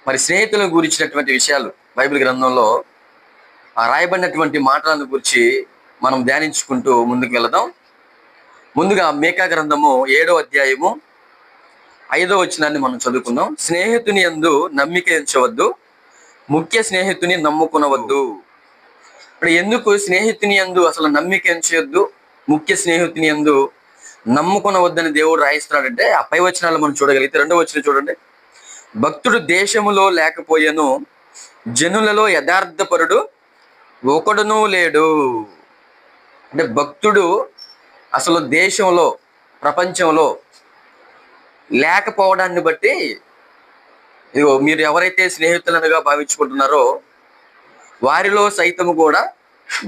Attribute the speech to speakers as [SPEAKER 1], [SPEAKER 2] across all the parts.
[SPEAKER 1] మరి స్నేహితులను గురించినటువంటి విషయాలు బైబిల్ గ్రంథంలో ఆ రాయబడినటువంటి మాటలను గురించి మనం ధ్యానించుకుంటూ ముందుకు వెళదాం. ముందుగా మీకా గ్రంథము 7వ అధ్యాయము 5వ వచనాన్ని మనం చదువుకుందాం. స్నేహితుని యందు నమ్మిక ఉంచవద్దు, ముఖ్య స్నేహితుని నమ్ముకునవద్దు. ఇప్పుడు ఎందుకు స్నేహితుని యందు అసలు నమ్మిక ఉంచవద్దు, ముఖ్య స్నేహితుని యందు నమ్ముకునవద్దని దేవుడు రాయిస్తున్నాడంటే ఆ పై వచనాలు మనం చూడగలిగితే 2వ వచనం చూడండి. భక్తుడు దేశములో లేకపోయెను, జనులలో యథార్థపరుడు ఒకడునూ లేడు. అంటే భక్తుడు అసలు దేశంలో, ప్రపంచంలో లేకపోవడాన్ని బట్టి, ఇదిగో మీరు ఎవరైతే స్నేహితులనుగా భావించుకుంటున్నారో వారిలో సైతము కూడా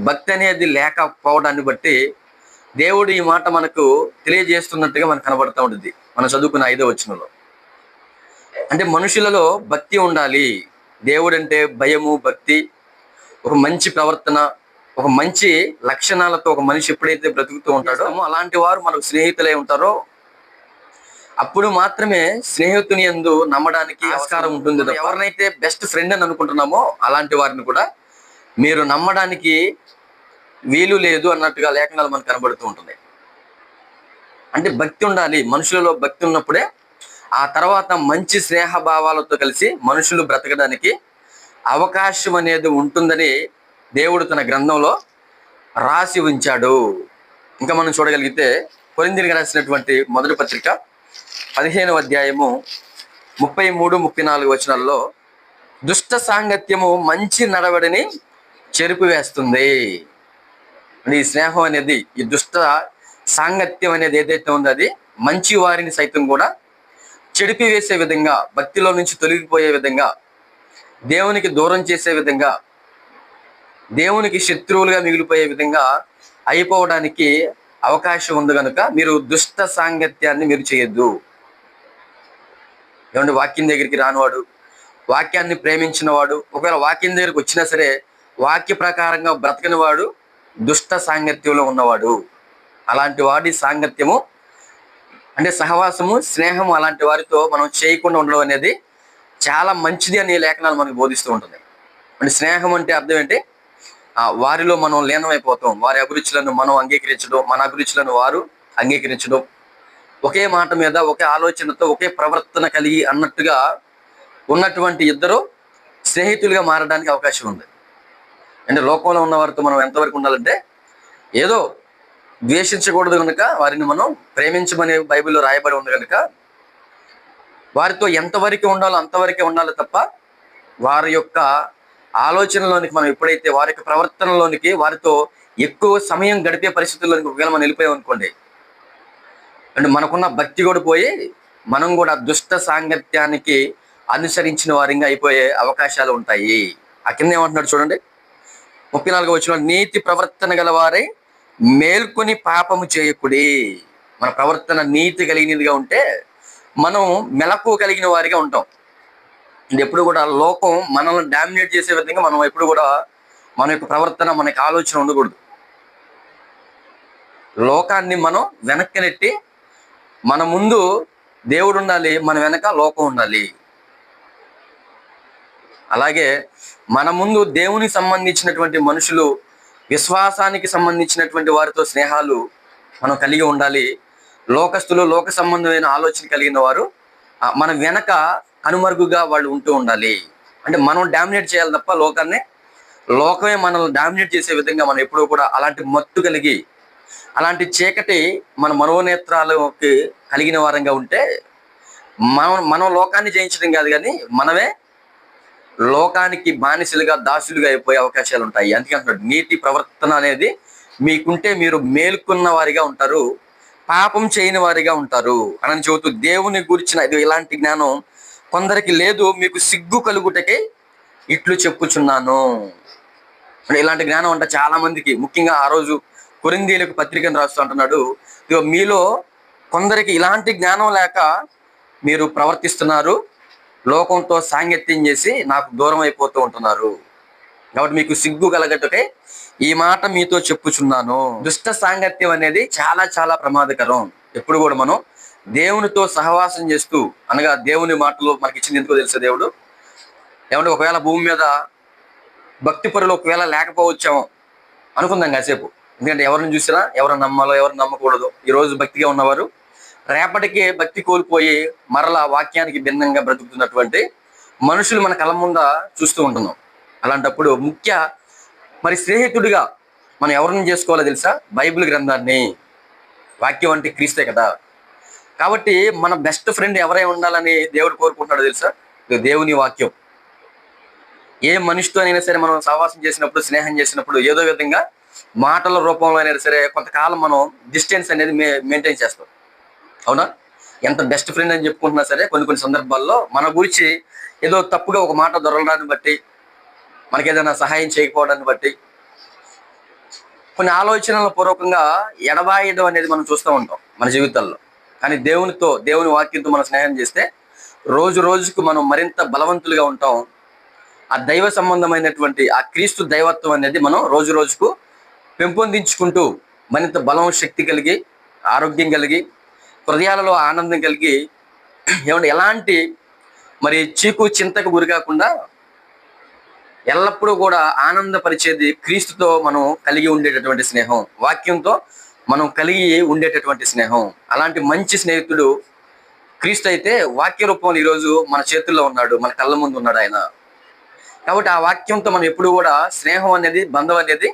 [SPEAKER 1] భక్తి అనేది లేకపోవడాన్ని బట్టి దేవుడు ఈ మాట మనకు తెలియజేస్తున్నట్టుగా మనకు కనబడుతూ ఉంటుంది మనం చదువుకున్న 5వ వచనంలో. అంటే మనుషులలో భక్తి ఉండాలి. దేవుడు అంటే భయము, భక్తి, ఒక మంచి ప్రవర్తన, ఒక మంచి లక్షణాలతో ఒక మనిషి ఎప్పుడైతే బ్రతుకుతూ ఉంటాడో అలాంటి వారు మనకు స్నేహితులై ఉంటారో అప్పుడు మాత్రమే స్నేహితుని యందు నమ్మడానికి ఆస్కారం ఉంటుంది. ఎవరినైతే బెస్ట్ ఫ్రెండ్ అని అనుకుంటున్నామో అలాంటి వారిని కూడా మీరు నమ్మడానికి వీలు లేదు అన్నట్టుగా లేఖనాలు మనకు కనబడుతూ ఉంటుంది. అంటే భక్తి ఉండాలి. మనుషులలో భక్తి ఉన్నప్పుడే ఆ తర్వాత మంచి స్నేహభావాలతో కలిసి మనుషులు బ్రతకడానికి అవకాశం అనేది ఉంటుందని దేవుడు తన గ్రంథంలో రాసి ఉంచాడు. ఇంకా మనం చూడగలిగితే కొరింథీయులకు రాసినటువంటి మొదటి పత్రిక 15వ అధ్యాయము 33-34 వచనాల్లో దుష్ట సాంగత్యము మంచి నడవడిని చెరిపివేస్తుంది. ఈ స్నేహం అనేది, ఈ దుష్ట సాంగత్యం అనేది ఏదైతే ఉందో అది మంచి వారిని సైతం కూడా చెడిపివేసే విధంగా, భక్తిలో నుంచి తొలగిపోయే విధంగా, దేవునికి దూరం చేసే విధంగా, దేవునికి శత్రువులుగా మిగిలిపోయే విధంగా అయిపోవడానికి అవకాశం ఉంది కనుక మీరు దుష్ట సాంగత్యాన్ని మీరు చేయొద్దు. ఏమంటే వాక్యం దగ్గరికి రానివాడు, వాక్యాన్ని ప్రేమించిన వాడు, ఒకవేళ వాక్యం దగ్గరికి వచ్చినా సరే వాక్య ప్రకారంగా బ్రతకని వాడు దుష్ట సాంగత్యంలో ఉన్నవాడు. అలాంటి వాడి సాంగత్యము అంటే సహవాసము, స్నేహము అలాంటి వారితో మనం చేయకుండా ఉండడం అనేది చాలా మంచిది అని లేఖనాలు మనకు బోధిస్తూ ఉంటుంది. అంటే స్నేహం అంటే అర్థం ఏంటి? వారిలో మనం లీనమైపోతాం, వారి అభిరుచులను మనం అంగీకరించడం, మన అభిరుచులను వారు అంగీకరించడం, ఒకే మాట మీద ఒకే ఆలోచనతో ఒకే ప్రవర్తన కలిగి అన్నట్టుగా ఉన్నటువంటి ఇద్దరు స్నేహితులుగా మారడానికి అవకాశం ఉంది. అంటే లోకంలో ఉన్న వారితో మనం ఎంతవరకు ఉండాలంటే ఏదో ద్వేషించకూడదు కనుక వారిని మనం ప్రేమించమని బైబిల్లో రాయబడి ఉంది కనుక వారితో ఎంతవరకు ఉండాలో అంతవరకే ఉండాలి తప్ప వారి యొక్క ఆలోచనలోనికి మనం ఎప్పుడైతే వారి యొక్క ప్రవర్తనలోనికి వారితో ఎక్కువ సమయం గడిపే పరిస్థితుల్లోనికి ఒకవేళ మనం వెళ్ళిపోయాం అనుకోండి, అంటే మనకున్న భక్తి కూడా పోయి మనం కూడా దుష్ట సాంగత్యానికి అనుసరించిన వారిగా అయిపోయే అవకాశాలు ఉంటాయి. ఆ కింద ఏమంటున్నాడు చూడండి, 34వ వచనంలో నీతి ప్రవర్తన గలవారై మేల్కొని పాపము చేయకుడి. మన ప్రవర్తన నీతి కలిగినదిగా ఉంటే మనం మెలకు కలిగిన వారిగా ఉంటాం. ఎప్పుడు కూడా లోకం మనల్ని డామినేట్ చేసే విధంగా మనం ఎప్పుడు కూడా మన యొక్క ప్రవర్తన, మన యొక్క ఆలోచన ఉండకూడదు. లోకాన్ని మనం వెనక్కి నెట్టి మన ముందు దేవుడు ఉండాలి, మన వెనక లోకం ఉండాలి. అలాగే మన ముందు దేవునికి సంబంధించినటువంటి మనుషులు, విశ్వాసానికి సంబంధించినటువంటి వారితో స్నేహాలు మనం కలిగి ఉండాలి. లోకస్తులు, లోక సంబంధమైన ఆలోచన కలిగిన వారు మన వెనక కనుమరుగుగా వాళ్ళు ఉంటూ ఉండాలి. అంటే మనం డామినేట్ చేయాలి తప్ప లోకాన్ని, లోకమే మనల్ని డామినేట్ చేసే విధంగా మనం ఎప్పుడూ కూడా అలాంటి మత్తు కలిగి, అలాంటి చీకటి మన మనోనేత్రాలకి కలిగిన వారంగా ఉంటే మనం లోకాన్ని జయించడం కాదు కానీ మనమే లోకానికి బానిసలుగా, దాసులుగా అయిపోయే అవకాశాలు ఉంటాయి. అందుకే నీతి ప్రవర్తన అనేది మీకుంటే మీరు మేల్కొన్న వారిగా ఉంటారు, పాపం చేయని వారిగా ఉంటారు అని చెబుతూ దేవుని గురించిన ఇలాంటి జ్ఞానం కొందరికి లేదు, మీకు సిగ్గు కలుగుటకే ఇట్లు చెప్పుచున్నాను. ఇలాంటి జ్ఞానం అంటే చాలా మందికి, ముఖ్యంగా ఆ రోజు కొరింథీయులకు పత్రికను రాస్తూ అంటున్నాడు, మీలో కొందరికి ఇలాంటి జ్ఞానం లేక మీరు ప్రవర్తిస్తున్నారు, లోకంతో సాంగత్యం చేసి నాకు దూరం అయిపోతూ ఉంటున్నారు. కాబట్టి మీకు సిగ్గు కలగటకే ఈ మాట మీతో చెప్పుచున్నాను. దుష్ట సాంగత్యం అనేది చాలా చాలా ప్రమాదకరం. ఎప్పుడు కూడా మనం దేవునితో సహవాసం చేస్తూ, అనగా దేవుని మాటలో మనకి ఇచ్చింది ఎందుకో తెలుసా, దేవుడు ఏమంటే ఒకవేళ భూమి మీద భక్తి పరులు ఒకవేళ లేకపోవచ్చామో అనుకుందాం కాసేపు. ఎందుకంటే ఎవరిని చూసినా ఎవరు నమ్మాలో ఎవరు నమ్మకూడదు. ఈ రోజు భక్తిగా ఉన్నవారు రేపటికి భక్తి కోల్పోయి మరలా వాక్యానికి భిన్నంగా బ్రతుకుతున్నటువంటి మనుషులు మన కళ్ళ ముంద చూస్తూ ఉంటున్నాం. అలాంటప్పుడు మరి స్నేహితుడిగా మనం ఎవరిని చేసుకోవాలో తెలుసా? బైబిల్ గ్రంథాన్ని. వాక్యం అంటే క్రీస్తే కదా. కాబట్టి మన బెస్ట్ ఫ్రెండ్ ఎవరై ఉండాలని దేవుడు కోరుకుంటున్నాడో తెలుసా? దేవుని వాక్యం. ఏ మనిషితో అయినా సరే మనం సహవాసం చేసినప్పుడు, స్నేహం చేసినప్పుడు ఏదో విధంగా మాటల రూపంలో అయినా సరే కొంతకాలం మనం డిస్టెన్స్ అనేది మెయింటైన్ చేస్తాం. అవునా? ఎంత బెస్ట్ ఫ్రెండ్ అని చెప్పుకుంటున్నా సరే కొన్ని సందర్భాల్లో మన గురించి ఏదో తప్పుగా ఒక మాట దొరకడాన్ని బట్టి, మనకి ఏదైనా సహాయం చేయకపోవడాన్ని బట్టి, కొన్ని ఆలోచనల పూర్వకంగా ఎడబాయడం అనేది మనం చూస్తూ ఉంటాం మన జీవితాల్లో. కానీ దేవుని వాక్యంతో మనం స్నేహం చేస్తే రోజు రోజుకు మనం మరింత బలవంతులుగా ఉంటాం. ఆ దైవ సంబంధమైనటువంటి ఆ క్రీస్తు దైవత్వం అనేది మనం రోజు రోజుకు పెంపొందించుకుంటూ మరింత బలం, శక్తి కలిగి, ఆరోగ్యం కలిగి, హృదయాలలో ఆనందం కలిగి, ఎలాంటి మరి చీకు చింతకు గురి కాకుండా ఎల్లప్పుడూ కూడా ఆనందపరిచేది క్రీస్తుతో మనం కలిగి ఉండేటటువంటి స్నేహం, వాక్యంతో మనం కలిగి ఉండేటటువంటి స్నేహం. అలాంటి మంచి స్నేహితుడు క్రీస్తు అయితే వాక్య రూపంలో ఈరోజు మన చేతుల్లో ఉన్నాడు, మన కళ్ళ ముందు ఉన్నాడు ఆయన. కాబట్టి ఆ వాక్యంతో మనం ఎప్పుడు కూడా స్నేహం అనేది, బంధం అనేది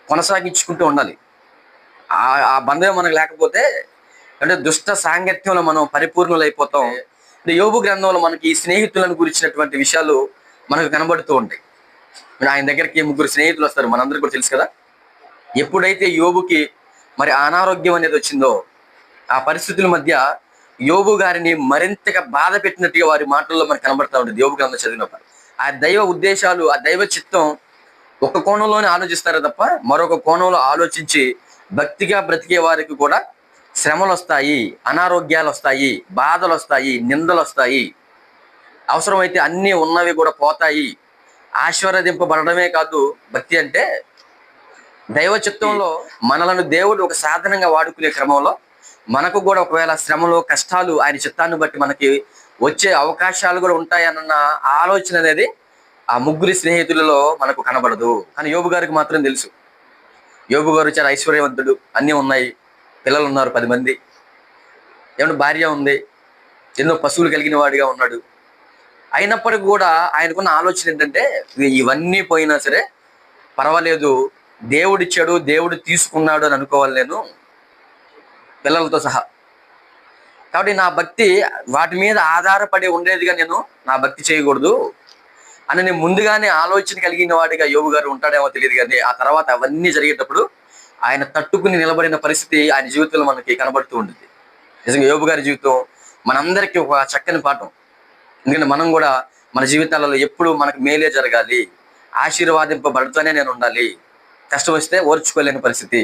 [SPEAKER 1] కొనసాగించుకుంటూ ఉండాలి. ఆ బంధం మనకు లేకపోతే అంటే దుష్ట సాంగత్యంలో మనం పరిపూర్ణులు అయిపోతాం. యోబు గ్రంథంలో మనకి ఈ స్నేహితులను గురించినటువంటి విషయాలు మనకు కనబడుతూ ఉంటాయి. ఆయన దగ్గరికి 3 స్నేహితులు వస్తారు, మనందరికీ కూడా తెలుసు కదా. ఎప్పుడైతే యోబుకి మరి అనారోగ్యం అనేది వచ్చిందో ఆ పరిస్థితుల మధ్య యోబు గారిని మరింతగా బాధ పెట్టినట్టుగా వారి మాటల్లో మనకు కనబడతా ఉంటుంది. యోబు గ్రంథం చదివినప్పుడు ఆ దైవ ఉద్దేశాలు, ఆ దైవ చిత్తం ఒక కోణంలోనే ఆలోచిస్తారే తప్ప మరొక కోణంలో ఆలోచించి భక్తిగా బ్రతికే వారికి కూడా శ్రమలు వస్తాయి, అనారోగ్యాలు వస్తాయి, బాధలు వస్తాయి, నిందలు వస్తాయి. అవసరమైతే అన్నీ ఉన్నవి కూడా పోతాయి. ఆశీర్వదింపబడమే కాదు భక్తి అంటే దైవ చిత్తంలో మనలను దేవుడు ఒక సాధనంగా వాడుకునే క్రమంలో మనకు కూడా ఒకవేళ శ్రమలు, కష్టాలు ఆయన చిత్తాన్ని బట్టి మనకి వచ్చే అవకాశాలు కూడా ఉంటాయన్న ఆలోచన అనేది ఆ 3 స్నేహితులలో మనకు కనబడదు. కానీ యోబు గారికి మాత్రం తెలుసు. యోబు గారు చాలా ఐశ్వర్యవంతుడు, అన్నీ ఉన్నాయి, పిల్లలు ఉన్నారు 10 మంది, భార్య ఉంది, ఎన్నో పశువులు కలిగిన వాడిగా ఉన్నాడు. అయినప్పటికీ కూడా ఆయనకున్న ఆలోచన ఏంటంటే ఇవన్నీ పోయినా సరే పర్వాలేదు, దేవుడిచ్చాడు, దేవుడు తీసుకున్నాడు అని అనుకోవాలి నేను, పిల్లలతో సహా. కాబట్టి నా భక్తి వాటి మీద ఆధారపడి ఉండేదిగా నేను నా భక్తి చేయకూడదు అని నేను ముందుగానే ఆలోచన కలిగిన వాడిగా యోబు గారు ఉంటాడేమో తెలియదు. కానీ ఆ తర్వాత అవన్నీ జరిగేటప్పుడు ఆయన తట్టుకుని నిలబడిన పరిస్థితి ఆయన జీవితంలో మనకి కనబడుతూ ఉంటుంది. నిజంగా యోబు గారి జీవితం మనందరికీ ఒక చక్కని పాఠం. ఎందుకంటే మనం కూడా మన జీవితాలలో ఎప్పుడు మనకు మేలే జరగాలి, ఆశీర్వాదింపబడుతూనే నేను ఉండాలి. కష్టం వస్తే ఓర్చుకోలేని పరిస్థితి,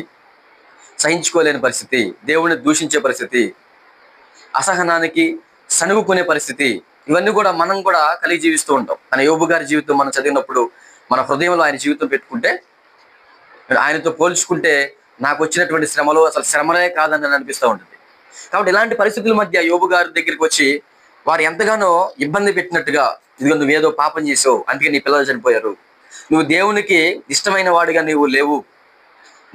[SPEAKER 1] సహించుకోలేని పరిస్థితి, దేవుడిని దూషించే పరిస్థితి, అసహనానికి సనుగుకునే పరిస్థితి, ఇవన్నీ కూడా మనం కూడా కలిగి జీవిస్తూ ఉంటాం. మన యోబు గారి జీవితం మనం చదివినప్పుడు మన హృదయంలో ఆయన జీవితం పెట్టుకుంటే, ఆయనతో పోల్చుకుంటే నాకు వచ్చినటువంటి శ్రమలు అసలు శ్రమలే కాదని అనిపిస్తూ ఉంటుంది. కాబట్టి ఇలాంటి పరిస్థితుల మధ్య యోబు గారి దగ్గరికి వచ్చి వారు ఎంతగానో ఇబ్బంది పెట్టినట్టుగా, ఇదిగో నువ్వేదో పాపం చేసావు అందుకే నీ పిల్లలు చనిపోయారు, నువ్వు దేవునికి ఇష్టమైన వాడిగా నువ్వు లేవు,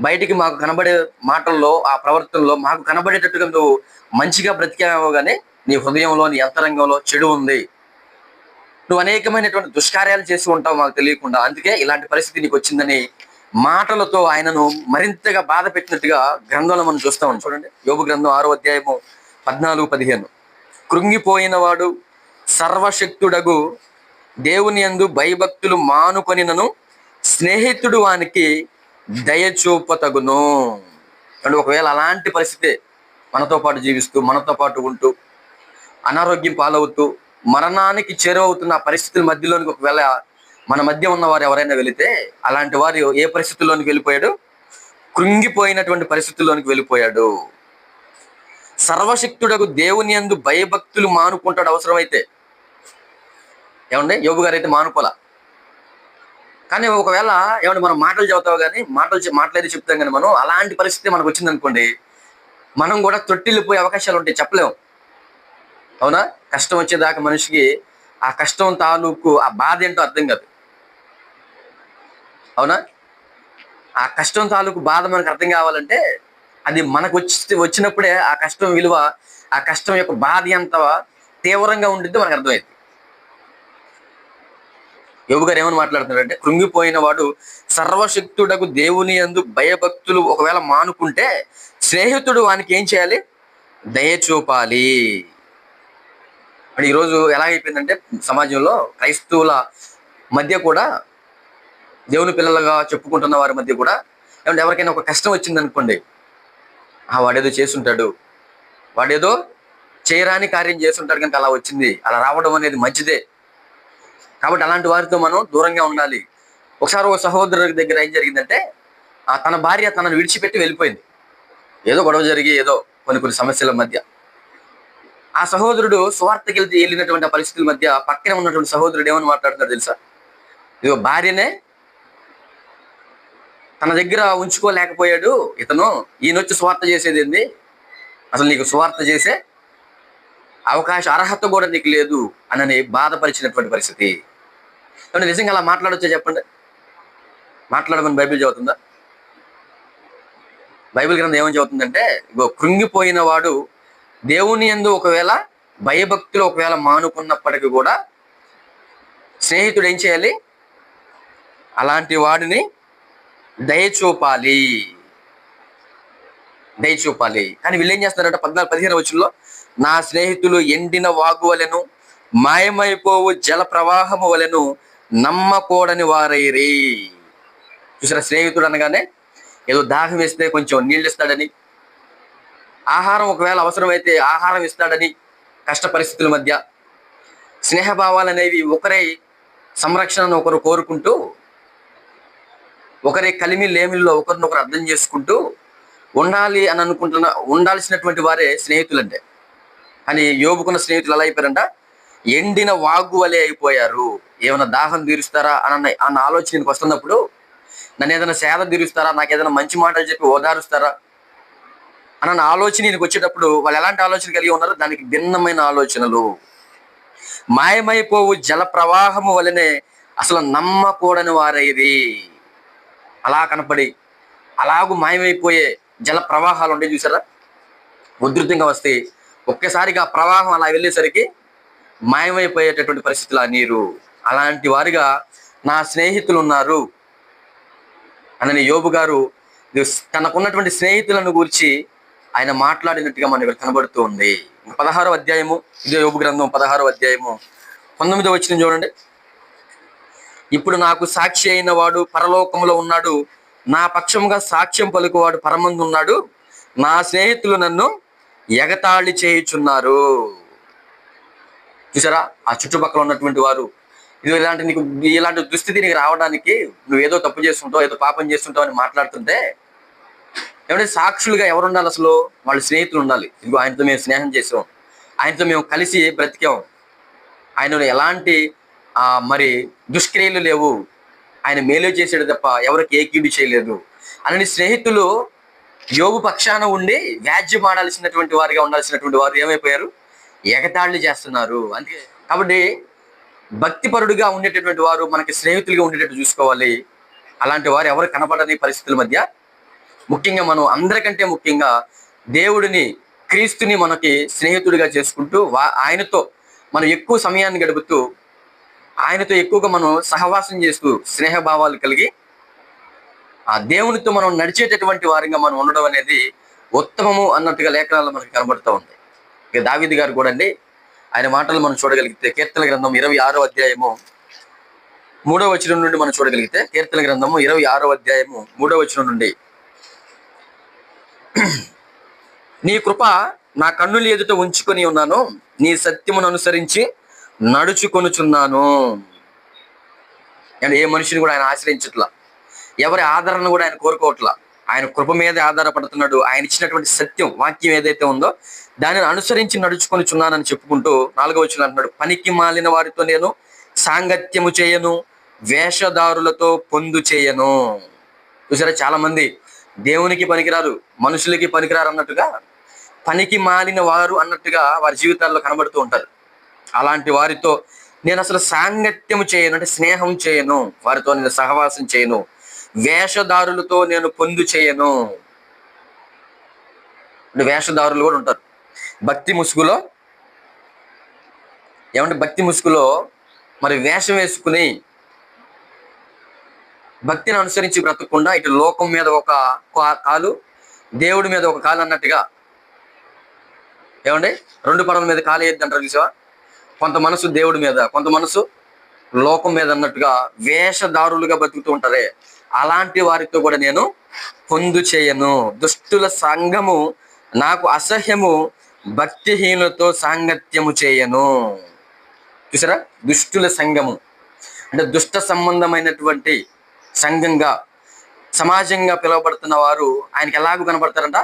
[SPEAKER 1] బయటికి మాకు కనబడే మాటల్లో, ఆ ప్రవర్తనలో మాకు కనబడేటట్టుగా నువ్వు మంచిగా బ్రతికావు, కానీ నీ హృదయంలో, నీ అంతరంగంలో చెడు ఉంది, నువ్వు అనేకమైనటువంటి దుష్కార్యాలు చేసి ఉంటావు మాకు తెలియకుండా, అందుకే ఇలాంటి పరిస్థితి నీకు వచ్చిందని మాటలతో ఆయనను మరింతగా బాధ పెట్టినట్టుగా గ్రంథంలో మనం చూస్తూ ఉంటాం. చూడండి, యోబు గ్రంథం 6వ అధ్యాయము 14-15. కృంగిపోయిన వాడు సర్వశక్తుడగు దేవుని యందు భయభక్తులు మానుకొనినను స్నేహితుడు వానికి దయచూపతగును. అంటే ఒకవేళ అలాంటి పరిస్థితి మనతో పాటు జీవిస్తూ, మనతో పాటు ఉంటూ, అనారోగ్యం పాలవుతూ, మరణానికి చేరువవుతున్న పరిస్థితుల మధ్యలోనికి ఒకవేళ మన మధ్య ఉన్నవారు ఎవరైనా వెళితే, అలాంటి వారు ఏ పరిస్థితుల్లోనికి వెళ్ళిపోయాడు? కృంగిపోయినటువంటి పరిస్థితుల్లోనికి వెళ్ళిపోయాడు. సర్వశక్తుడకు దేవుని యందు భయభక్తులు మానుకుంటాడు అవసరమైతే. యోబు గారు అయితే మానుకోలా. కానీ ఒకవేళ మనం మాటలు చదువుతావు కానీ మాటలైతే చెప్తాం కానీ మనం అలాంటి పరిస్థితి మనకు వచ్చింది అనుకోండి, మనం కూడా తొట్టిల్లిపోయే అవకాశాలు ఉంటాయి, చెప్పలేము. అవునా? కష్టం వచ్చేదాకా మనిషికి ఆ కష్టం తాలూకు ఆ బాధ ఏంటో అర్థం కాదు. అవునా? ఆ కష్టం తాలూకు బాధ మనకు అర్థం కావాలంటే అది మనకు వచ్చినప్పుడే ఆ కష్టం విలువ, ఆ కష్టం యొక్క బాధ ఎంత తీవ్రంగా ఉండిద్దో మనకు అర్థమైంది. యోబు గారు ఏమని మాట్లాడుతున్నారంటే, కృంగిపోయిన వాడు సర్వశక్తుడకు దేవుని యందు భయభక్తులు ఒకవేళ మానుకుంటే స్నేహితుడు వానికి ఏం చేయాలి? దయ చూపాలి. అంటే ఈరోజు ఎలా అయిపోయిందంటే సమాజంలో క్రైస్తవుల మధ్య కూడా, దేవుని పిల్లలుగా చెప్పుకుంటున్న వారి మధ్య కూడా, ఏమంటే ఎవరికైనా ఒక కష్టం వచ్చింది అనుకోండి, వాడేదో చేసుంటాడు, వాడేదో చేయరాని కార్యం చేస్తుంటాడు కనుక అలా వచ్చింది, అలా రావడం అనేది మంచిదే, కాబట్టి అలాంటి వారితో మనం దూరంగా ఉండాలి. ఒకసారి ఒక సహోదరుడి దగ్గర ఏం జరిగిందంటే, తన భార్య తనను విడిచిపెట్టి వెళ్ళిపోయింది. ఏదో గొడవ జరిగి, ఏదో కొన్ని సమస్యల మధ్య ఆ సహోదరుడు స్వార్థకి వెళ్ళినటువంటి పరిస్థితుల మధ్య పక్కన ఉన్నటువంటి సహోదరుడు ఏమని మాట్లాడుతున్నాడు తెలుసా? ఇదిగో భార్యనే తన దగ్గర ఉంచుకోలేకపోయాడు ఇతను, ఈయనొచ్చి స్వార్థ చేసేది ఏంది, అసలు నీకు స్వార్థ చేసే అర్హత కూడా నీకు లేదు అని బాధపరిచినటువంటి పరిస్థితి. నిజంగా అలా మాట్లాడొచ్చా చెప్పండి? మాట్లాడమని బైబిల్ చెబుతుందా? బైబిల్ గ్రంథం ఏమని చెబుతుందంటే, ఇగో కృంగిపోయిన వాడు దేవుని యందు ఒకవేళ భయభక్తులు ఒకవేళ మానుకున్నప్పటికీ కూడా స్నేహితుడు ఏం చేయాలి? అలాంటి వాడిని దయచూపాలి. కానీ వీళ్ళు ఏం చేస్తున్నారంటే 14-15 వచనంలో, నా స్నేహితులు ఎండిన వాగు వలెను మాయమైపోవు జల ప్రవాహము వలెను నమ్మకూడని వారైరి. చూసారా? స్నేహితుడు అనగానే ఏదో దాహం వేస్తే కొంచెం నీళ్ళు ఇస్తాడని, ఆహారం ఒకవేళ అవసరమైతే ఆహారం ఇస్తాడని, కష్ట పరిస్థితుల మధ్య స్నేహభావాలు అనేవి ఒకరి సంరక్షణను ఒకరు కోరుకుంటూ, ఒకరి కలిమి లేమిల్లో ఒకరినొకరు అర్థం చేసుకుంటూ ఉండాలి అని ఉండాల్సినటువంటి వారే స్నేహితులు అంటే. అని యోబుకున్న స్నేహితులు ఎలా అయిపోయారంట? ఎండిన వాగు వలె అయిపోయారు. ఏమైనా దాహం తీరుస్తారా అన్న ఆలోచనకు వస్తున్నప్పుడు, నన్ను ఏదైనా సేద తీరుస్తారా, నాకు ఏదైనా మంచి మాటలు చెప్పి ఓదారుస్తారా అన్న ఆలోచన ఈయనకు వచ్చేటప్పుడు వాళ్ళు ఎలాంటి ఆలోచన కలిగి ఉన్నారు? దానికి భిన్నమైన ఆలోచనలు. మాయమైపోవు జల ప్రవాహము వలనే అసలు నమ్మకూడని వారైది. అలా కనపడి అలాగూ మాయమైపోయే జల ప్రవాహాలు ఉండే చూసారా? ఉధృతంగా వస్తే ఒక్కసారిగా ప్రవాహం అలా వెళ్ళేసరికి మాయమైపోయేటటువంటి పరిస్థితులు ఆ నీరు. అలాంటి వారిగా నా స్నేహితులు ఉన్నారు అని యోబు గారు తనకున్నటువంటి స్నేహితులను గురించి ఆయన మాట్లాడినట్టుగా మనకు కనబడుతూ ఉంది. 16వ అధ్యాయము, ఇదే యోబు గ్రంథం 16వ అధ్యాయము 19వ వచనం చూడండి. ఇప్పుడు నాకు సాక్షి అయిన వాడు పరలోకములో ఉన్నాడు, నా పక్షముగా సాక్ష్యం పలుకువాడు పరమందు ఉన్నాడు, నా స్నేహితులు నన్ను ఎగతాళి చేయుచున్నారు. చూసారా? ఆ చుట్టుపక్కల ఉన్నటువంటి వారు, ఇలాంటి దుస్థితి నీకు రావడానికి నువ్వు ఏదో తప్పు చేస్తుంటావు, ఏదో పాపం చేస్తుంటావు అని మాట్లాడుతుంటే, ఏమంటే సాక్షులుగా ఎవరు ఉండాలి? అసలు వాళ్ళ స్నేహితులు ఉండాలి. ఇదిగో ఆయనతో మేము స్నేహం చేసాం, ఆయనతో మేము కలిసి బ్రతికాం, ఆయనలో ఎలాంటి మరి దుష్క్రియలు లేవు, ఆయన మేలు చేసాడు తప్ప ఎవరికి ఏ కీడు చేయలేదు అని స్నేహితులు యోబు పక్షాన ఉండి వ్యాజ్యం ఆడాల్సినటువంటి వారిగా ఉండాల్సినటువంటి వారు ఏమైపోయారు? ఎగతాళి చేస్తున్నారు. అందుకే కాబట్టి భక్తిపరుడుగా ఉండేటటువంటి వారు మనకి స్నేహితులుగా ఉండేటట్టు చూసుకోవాలి. అలాంటి వారు ఎవరు కనపడని పరిస్థితుల మధ్య, ముఖ్యంగా మనం అందరికంటే ముఖ్యంగా దేవుడిని, క్రీస్తుని మనకి స్నేహితుడిగా చేసుకుంటూ ఆయనతో మనం ఎక్కువ సమయాన్ని గడుపుతూ, ఆయనతో ఎక్కువగా మనం సహవాసం చేస్తూ స్నేహభావాలు కలిగి ఆ దేవునితో మనం నడిచేటటువంటి వారిగా మనం ఉండడం అనేది ఉత్తమము అన్నట్టుగా లేఖనాల్లో మనకు కనబడుతూ ఉంది. ఇక దావీదు గారు కూడా అండి, ఆయన మాటలు మనం చూడగలిగితే కీర్తన గ్రంథం 26వ అధ్యాయము 3వ వచనం నుండి మనం చూడగలిగితే, కీర్తన గ్రంథము 26వ అధ్యాయము 3వ వచనం నుండి, నీ కృప నా కన్నుల ఎదుట ఉంచుకొని ఉన్నాను, నీ సత్యమును అనుసరించి నడుచుకొనుచున్నాను. అండ్ ఏ మనిషిని కూడా ఆయన ఆశ్రయించట్లా, ఎవరి ఆదరణ కూడా ఆయన కోరుకోవట్లా, ఆయన కృప మీద ఆధారపడుతున్నాడు. ఆయన ఇచ్చినటువంటి సత్యం, వాక్యం ఏదైతే ఉందో దానిని అనుసరించి నడుచుకొనుచున్నానని చెప్పుకుంటూ 4వ వచనం అంటున్నాడు, పనికి మాలిన వారితో నేను సాంగత్యము చేయను, వేషధారులతో పొందు చేయను. చూసారా? చాలా మంది దేవునికి పనికిరారు, మనుషులకి పనికిరారు అన్నట్టుగా, పనికి మాలిన వారు అన్నట్టుగా వారి జీవితాల్లో కనబడుతూ ఉంటారు. అలాంటి వారితో నేను అసలు సాంగత్యము చేయను, అంటే స్నేహం చేయను, వారితో నేను సహవాసం చేయను, వేషధారులతో నేను పొందు చేయను. అంటే వేషధారులు కూడా ఉంటారు భక్తి ముసుగులో. ఏమంటే భక్తి ముసుగులో మరి వేషం వేసుకుని భక్తిని అనుసరించి బ్రతకకుండా ఇటు లోకం మీద ఒక కాలు, దేవుడి మీద ఒక కాలు అన్నట్టుగా. ఏమండి, రెండు పడవల మీద కాలు వేయద్దు అంటారు చూసావా? కొంత మనసు దేవుడి మీద, కొంత మనసు లోకం మీద అన్నట్టుగా వేషధారులుగా బతుకుతూ ఉంటారే, అలాంటి వారితో కూడా నేను పొందు చేయను. దుష్టుల సంఘము నాకు అసహ్యము, భక్తిహీనులతో సాంగత్యము చేయను. చూసారా, దుష్టుల సంఘము అంటే దుష్ట సంబంధమైనటువంటి సంఘంగా, సమాజంగా పిలువబడుతున్న వారు ఆయనకి ఎలాగూ కనబడతారంట?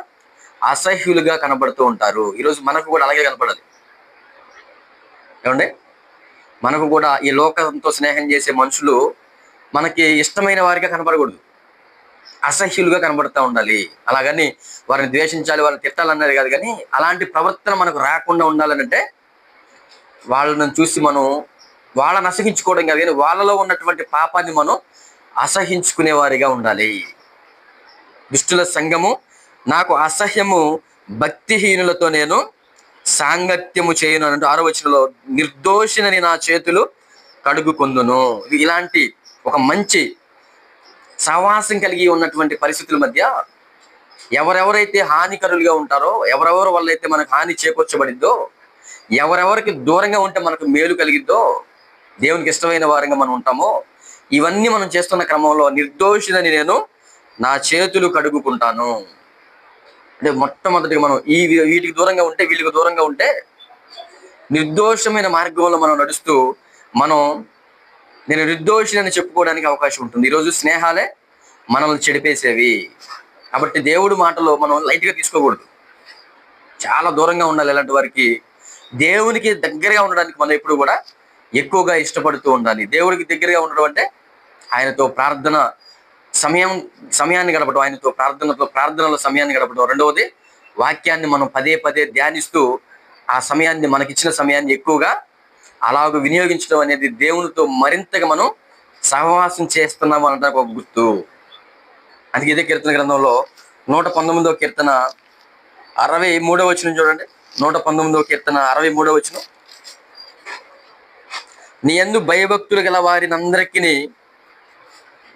[SPEAKER 1] అసహ్యులుగా కనబడుతూ ఉంటారు. ఈరోజు మనకు కూడా అలాగే కనపడాలి. ఏమండి, మనకు కూడా ఈ లోకంతో స్నేహం చేసే మనుషులు మనకి ఇష్టమైన వారిగా కనపడకూడదు, అసహ్యులుగా కనబడుతూ ఉండాలి. అలాగని వారిని ద్వేషించాలి, వారిని తిట్టాలన్నది కాదు, కానీ అలాంటి ప్రవర్తన మనకు రాకుండా ఉండాలనంటే వాళ్ళని చూసి మనం వాళ్ళని అసహించుకోవడం కాదు, కానీ వాళ్ళలో ఉన్నటువంటి పాపాన్ని మనం అసహించుకునే వారిగా ఉండాలి. దుష్టుల సంఘము నాకు అసహ్యము, భక్తిహీనులతో నేను సాంగత్యము చేయను అన్నట్టు 6వ వచనంలో, నిర్దోషినని నా చేతులు కడుగుకొందును. ఇలాంటి ఒక మంచి సహవాసం కలిగి ఉన్నటువంటి పరిస్థితుల మధ్య ఎవరెవరైతే హానికరులుగా ఉంటారో, ఎవరెవరి వల్ల అయితే మనకు హాని చేకూర్చబడిద్దో, ఎవరెవరికి దూరంగా ఉంటే మనకు మేలు కలిగిద్దో, దేవునికి ఇష్టమైన వారంగా మనం ఉంటామో, ఇవన్నీ మనం చేస్తున్న క్రమంలో నిర్దోషినని నేను నా చేతులు కడుగుకుంటాను. అంటే మొట్టమొదటిగా మనం వీటికి దూరంగా ఉంటే, వీళ్ళకి దూరంగా ఉంటే, నిర్దోషమైన మార్గంలో మనం నడుస్తూ నేను నిర్దోషిని చెప్పుకోవడానికి అవకాశం ఉంటుంది. ఈరోజు స్నేహాలే మనల్ని చెడిపేసేవి. కాబట్టి దేవుడి మాటలో మనం లైట్గా తీసుకోకూడదు, చాలా దూరంగా ఉండాలి. ఇలాంటి వారికి దేవునికి దగ్గరగా ఉండడానికి మనం ఎప్పుడు కూడా ఎక్కువగా ఇష్టపడుతూ ఉండాలి. దేవుడికి దగ్గరగా ఉండడం అంటే ఆయనతో ప్రార్థన సమయాన్ని గడపడం, ఆయనతో ప్రార్థనలో సమయాన్ని గడపడం. రెండవది, వాక్యాన్ని మనం పదే పదే ధ్యానిస్తూ ఆ సమయాన్ని, మనకిచ్చిన సమయాన్ని ఎక్కువగా అలాగ వినియోగించడం అనేది దేవునితో మరింతగా మనం సహవాసం చేస్తున్నాము అనడానికి ఒక గుర్తు. అందుకే ఇదే కీర్తన గ్రంథంలో 119వ కీర్తన 63వ వచనం చూడండి. 119వ కీర్తన 63వ వచనం, నీ యందు భయభక్తులు గల వారిని అందరికీ,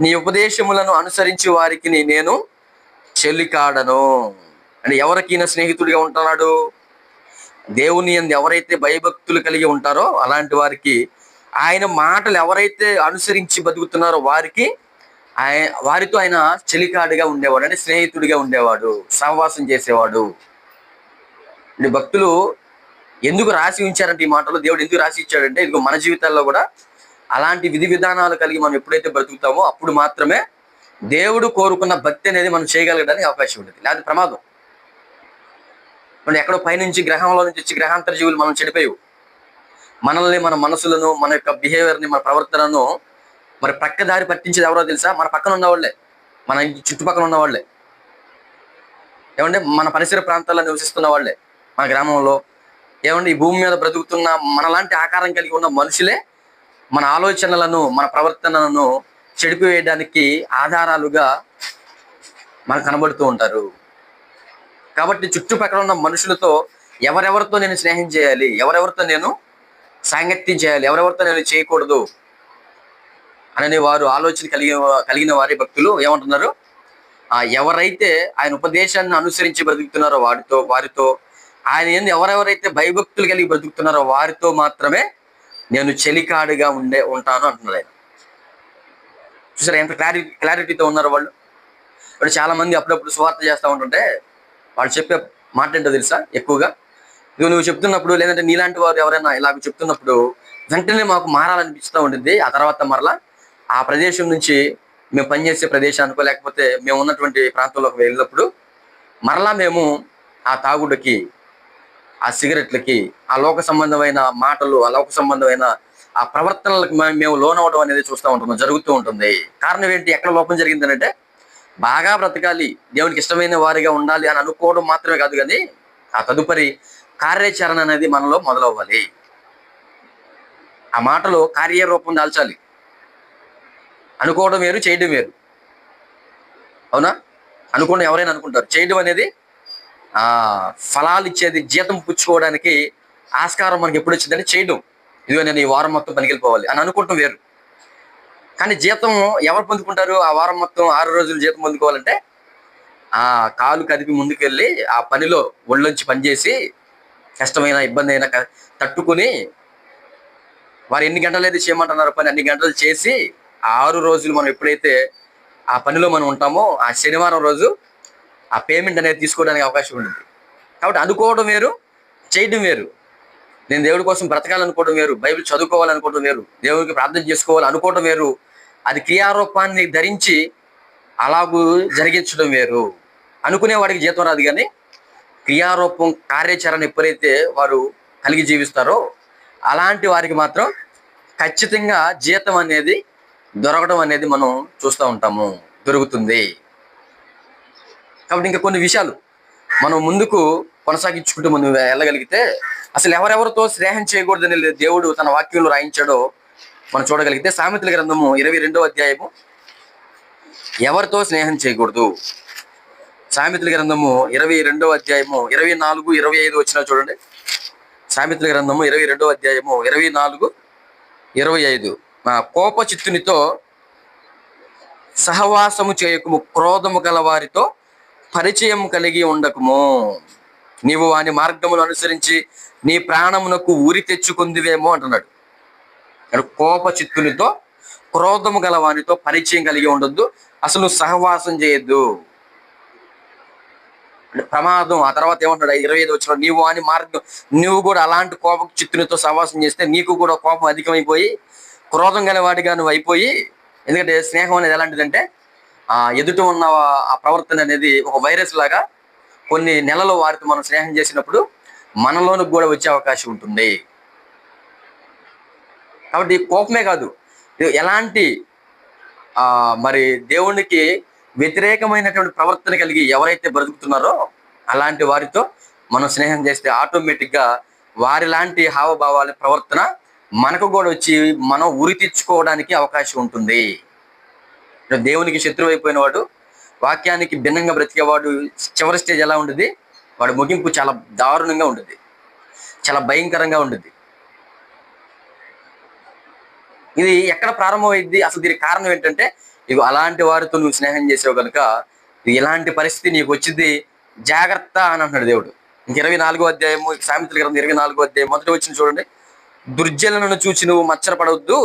[SPEAKER 1] నీ ఉపదేశములను అనుసరించి వారికి నేను చెలికాడను. అంటే ఎవరికి ఈయన స్నేహితుడిగా ఉంటున్నాడు? దేవుని యందు ఎవరైతే భయభక్తులు కలిగి ఉంటారో అలాంటి వారికి, ఆయన మాటలు ఎవరైతే అనుసరించి బతుకుతున్నారో వారితో ఆయన చెలికాడిగా ఉండేవాడు, అంటే స్నేహితుడిగా ఉండేవాడు, సహవాసం చేసేవాడు. అంటే భక్తులు ఎందుకు రాసి ఉంచారంటే, ఈ మాటలు దేవుడు ఎందుకు రాసి ఇచ్చాడంటే, ఇదిగో మన జీవితాల్లో కూడా అలాంటి విధి విధానాలు కలిగి మనం ఎప్పుడైతే బ్రతుకుతామో అప్పుడు మాత్రమే దేవుడు కోరుకున్న భక్తి అనేది మనం చేయగలగడానికి అవకాశం ఉంటుంది. లేకపోతే ప్రమాదం. మనం ఎక్కడో పైనుంచి గ్రహంలో నుంచి వచ్చి గ్రహాంతర జీవులు మనం చెడిపోయావు. మనల్ని, మన మనసులను, మన యొక్క బిహేవియర్ని, మన ప్రవర్తనను మరి ప్రక్కదారి పట్టించేది ఎవరో తెలుసా? మన పక్కన ఉన్నవాళ్లే, మన చుట్టుపక్కల ఉన్నవాళ్లే. ఏమంటే మన పరిసర ప్రాంతాల్లో నివసిస్తున్న వాళ్ళే, మన గ్రామంలో, ఏమంటే ఈ భూమి మీద బ్రతుకుతున్న మనలాంటి ఆకారం కలిగి ఉన్న మనుషులే మన ఆలోచనలను, మన ప్రవర్తనలను చెడిపివేయడానికి ఆధారాలుగా మనకు కనబడుతూ ఉంటారు. కాబట్టి చుట్టుపక్కల ఉన్న మనుషులతో ఎవరెవరితో నేను స్నేహం చేయాలి, ఎవరెవరితో నేను సాంగత్యం చేయాలి, ఎవరెవరితో నేను చేయకూడదు అనే వారు ఆలోచన కలిగిన వారి భక్తులు ఏమంటున్నారు? ఎవరైతే ఆయన ఉపదేశాన్ని అనుసరించి బ్రతుకుతున్నారో వారితో ఆయన ఎవరెవరైతే భయభక్తులు కలిగి బ్రతుకుతున్నారో వారితో మాత్రమే నేను చెలికాడుగా ఉంటాను అంటున్నారు ఆయన. చూసారా ఎంత క్లారిటీతో ఉన్నారు వాళ్ళు. ఇప్పుడు చాలా మంది అప్పుడప్పుడు సువార్త చేస్తూ ఉంటుంటే వాళ్ళు చెప్పే మాట ఏంటో తెలుసా? ఎక్కువగా నువ్వు చెప్తున్నప్పుడు, లేదంటే నీలాంటి వారు ఎవరైనా ఇలాగ చెప్తున్నప్పుడు వెంటనే మాకు మారాలనిపిస్తూ ఉంటుంది. ఆ తర్వాత మరలా ఆ ప్రదేశం నుంచి, మేము పనిచేసే ప్రదేశానికో లేకపోతే మేము ఉన్నటువంటి ప్రాంతంలోకి వెళ్ళినప్పుడు మరలా మేము ఆ తాగుడుకి, ఆ సిగరెట్లకి, ఆ లోక సంబంధమైన మాటలు, ఆ లోక సంబంధమైన ఆ ప్రవర్తనలకు మేము లోనవడం అనేది జరుగుతూ ఉంటుంది. కారణం ఏంటి? ఎక్కడ లోపం జరిగింది అంటే, బాగా బ్రతకాలి, దేవునికి ఇష్టమైన వారిగా ఉండాలి అని అనుకోవడం మాత్రమే కాదు, కానీ ఆ తదుపరి కార్యాచరణ అనేది మనలో మొదలవ్వాలి. ఆ మాటలు కార్యరూపం దాల్చాలి. అనుకోవడం వేరు, చేయడం వేరు. అవునా? అనుకోవడం ఎవరైనా అనుకుంటారు. చేయడం అనేది ఫలాలు ఇచ్చేది, జీతం పుచ్చుకోవడానికి ఆస్కారం మనకి ఎప్పుడు వచ్చిందని చేయడం. ఇదిగో నేను ఈ వారం మొత్తం పనికెళ్ళిపోవాలి అని అనుకుంటాం వేరు. కానీ జీతం ఎవరు పొందుకుంటారు? ఆ వారం మొత్తం 6 రోజులు జీతం పొందుకోవాలంటే కాలు కదిపి ముందుకెళ్ళి ఆ పనిలో ఒళ్ళొంచి పనిచేసి కష్టమైన ఇబ్బంది అయినా తట్టుకుని వారు ఎన్ని గంటలు అయితే చేయమంటున్నారో పని అన్ని గంటలు చేసి 6 రోజులు మనం ఎప్పుడైతే ఆ పనిలో మనం ఉంటామో ఆ శనివారం రోజు ఆ పేమెంట్ అనేది తీసుకోవడానికి అవకాశం ఉంటుంది. కాబట్టి అనుకోవడం వేరు, చేయడం వేరు. నేను దేవుడి కోసం బ్రతకాలనుకోవడం వేరు, బైబిల్ చదువుకోవాలనుకోవడం వేరు, దేవుడికి ప్రార్థన చేసుకోవాలి అనుకోవడం వేరు. అది క్రియారూపాన్ని ధరించి అలాగూ జరిగించడం వేరు. అనుకునే వాడికి జీతం రాదు, కానీ క్రియారూపం కార్యాచరణ ఎప్పుడైతే వారు కలిగి జీవిస్తారో అలాంటి వారికి మాత్రం ఖచ్చితంగా జీతం అనేది దొరకడం అనేది మనం చూస్తూ ఉంటాము, దొరుకుతుంది. కాబట్టి ఇంకా కొన్ని విషయాలు మనం ముందుకు కొనసాగించుకుంటూ మనం వెళ్ళగలిగితే అసలు ఎవరెవరితో స్నేహం చేయకూడదని దేవుడు తన వాక్యంలో రాయించాడో మనం చూడగలిగితే సామెతల గ్రంథము 22వ అధ్యాయము ఎవరితో స్నేహం చేయకూడదు. సామెతల గ్రంథము 22వ అధ్యాయము 24, 25 వచ్చినా చూడండి. సామెతల గ్రంథము 22వ అధ్యాయము 24, 25. కోప చిత్తునితో సహవాసము చేయకము, క్రోధము గల వారితో పరిచయం కలిగి ఉండకము. నీవు వాని మార్గమును అనుసరించి నీ ప్రాణమునకు ఉరి తెచ్చుకుందివేమో అంటున్నాడు. కోప చిత్తునితో, క్రోధము గల వానితో పరిచయం కలిగి ఉండొద్దు. అసలు సహవాసం చేయొద్దు అంటే ప్రమాదం. ఆ తర్వాత ఏమంటాడు 25 వచ్చిన నీవు వాని మార్గం, నువ్వు కూడా అలాంటి కోప చిత్తునితో సహవాసం చేస్తే నీకు కూడా కోపం అధికమైపోయి క్రోధం గల వాడిగా నువ్వు అయిపోయి, ఎందుకంటే స్నేహం అనేది ఎలాంటిదంటే ఎదుట ఉన్న ఆ ప్రవర్తన అనేది ఒక వైరస్ లాగా కొన్ని నెలలు వారితో మనం స్నేహం చేసినప్పుడు మనలోనికి కూడా వచ్చే అవకాశం ఉంటుంది. కాబట్టి కోపమే కాదు, ఎలాంటి మరి దేవునికి వ్యతిరేకమైనటువంటి ప్రవర్తన కలిగి ఎవరైతే బ్రతుకుతున్నారో అలాంటి వారితో మనం స్నేహం చేస్తే ఆటోమేటిక్గా వారి లాంటి హావభావాల ప్రవర్తన మనకు కూడా వచ్చి మనం ఉరి తెచ్చుకోవడానికి అవకాశం ఉంటుంది. దేవునికి శత్రువు అయిపోయిన వాడు, వాక్యానికి భిన్నంగా బ్రతికేవాడు చివరి స్టేజ్ ఎలా ఉంటుంది? వాడి ముగింపు చాలా దారుణంగా ఉంటుంది, చాలా భయంకరంగా ఉంటుంది. ఇది ఎక్కడ ప్రారంభమైంది? అసలు దీనికి కారణం ఏంటంటే ఇక అలాంటి వారితో నువ్వు స్నేహం చేసావు కనుక ఇలాంటి పరిస్థితి నీకు వచ్చింది, జాగ్రత్త అని అంటున్నాడు దేవుడు. ఇంక 24వ అధ్యాయము సామెతల గ్రంథం 24వ అధ్యాయం మొదటి వచ్చిన చూడండి. దుర్జనులను చూచి నువ్వు మచ్చరపడవద్దు,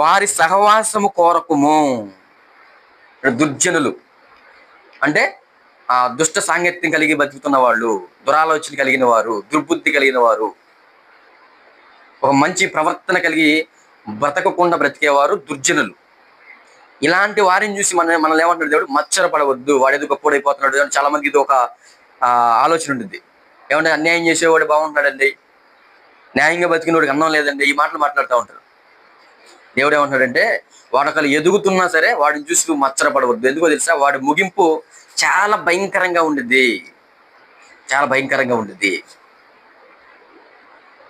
[SPEAKER 1] వారి సహవాసము కోరకుము. దుర్జనులు అంటే దుష్ట సాంగత్యం కలిగి బతుకుతున్న వాళ్ళు, దురాలోచన కలిగిన వారు, దుర్బుద్ధి కలిగిన వారు, ఒక మంచి ప్రవర్తన కలిగి బ్రతకకుండా బ్రతికేవారు దుర్జనులు. ఇలాంటి వారిని చూసి మనల్ని ఏమంటున్నాడు దేవుడు? మచ్చరపడవద్దు, వాడు ఏదో గొప్పడైపోతున్నాడు అని చాలా మందికి ఇది ఒక ఆలోచన ఉంటుంది. ఏమంటే అన్యాయం చేసేవాడు బాగుంటున్నాడండి, న్యాయంగా బతికినవాడికి అన్నం లేదండి, ఈ మాటలు మాట్లాడుతూ ఉంటారు. దేవుడు ఏమంటున్నాడంటే వాడు ఒకళ్ళు ఎదుగుతున్నా సరే వాడిని చూసి మచ్చరపడవద్దు. ఎందుకో తెలుసా? వాడి ముగింపు చాలా భయంకరంగా ఉండిద్ది, చాలా భయంకరంగా ఉండిద్ది.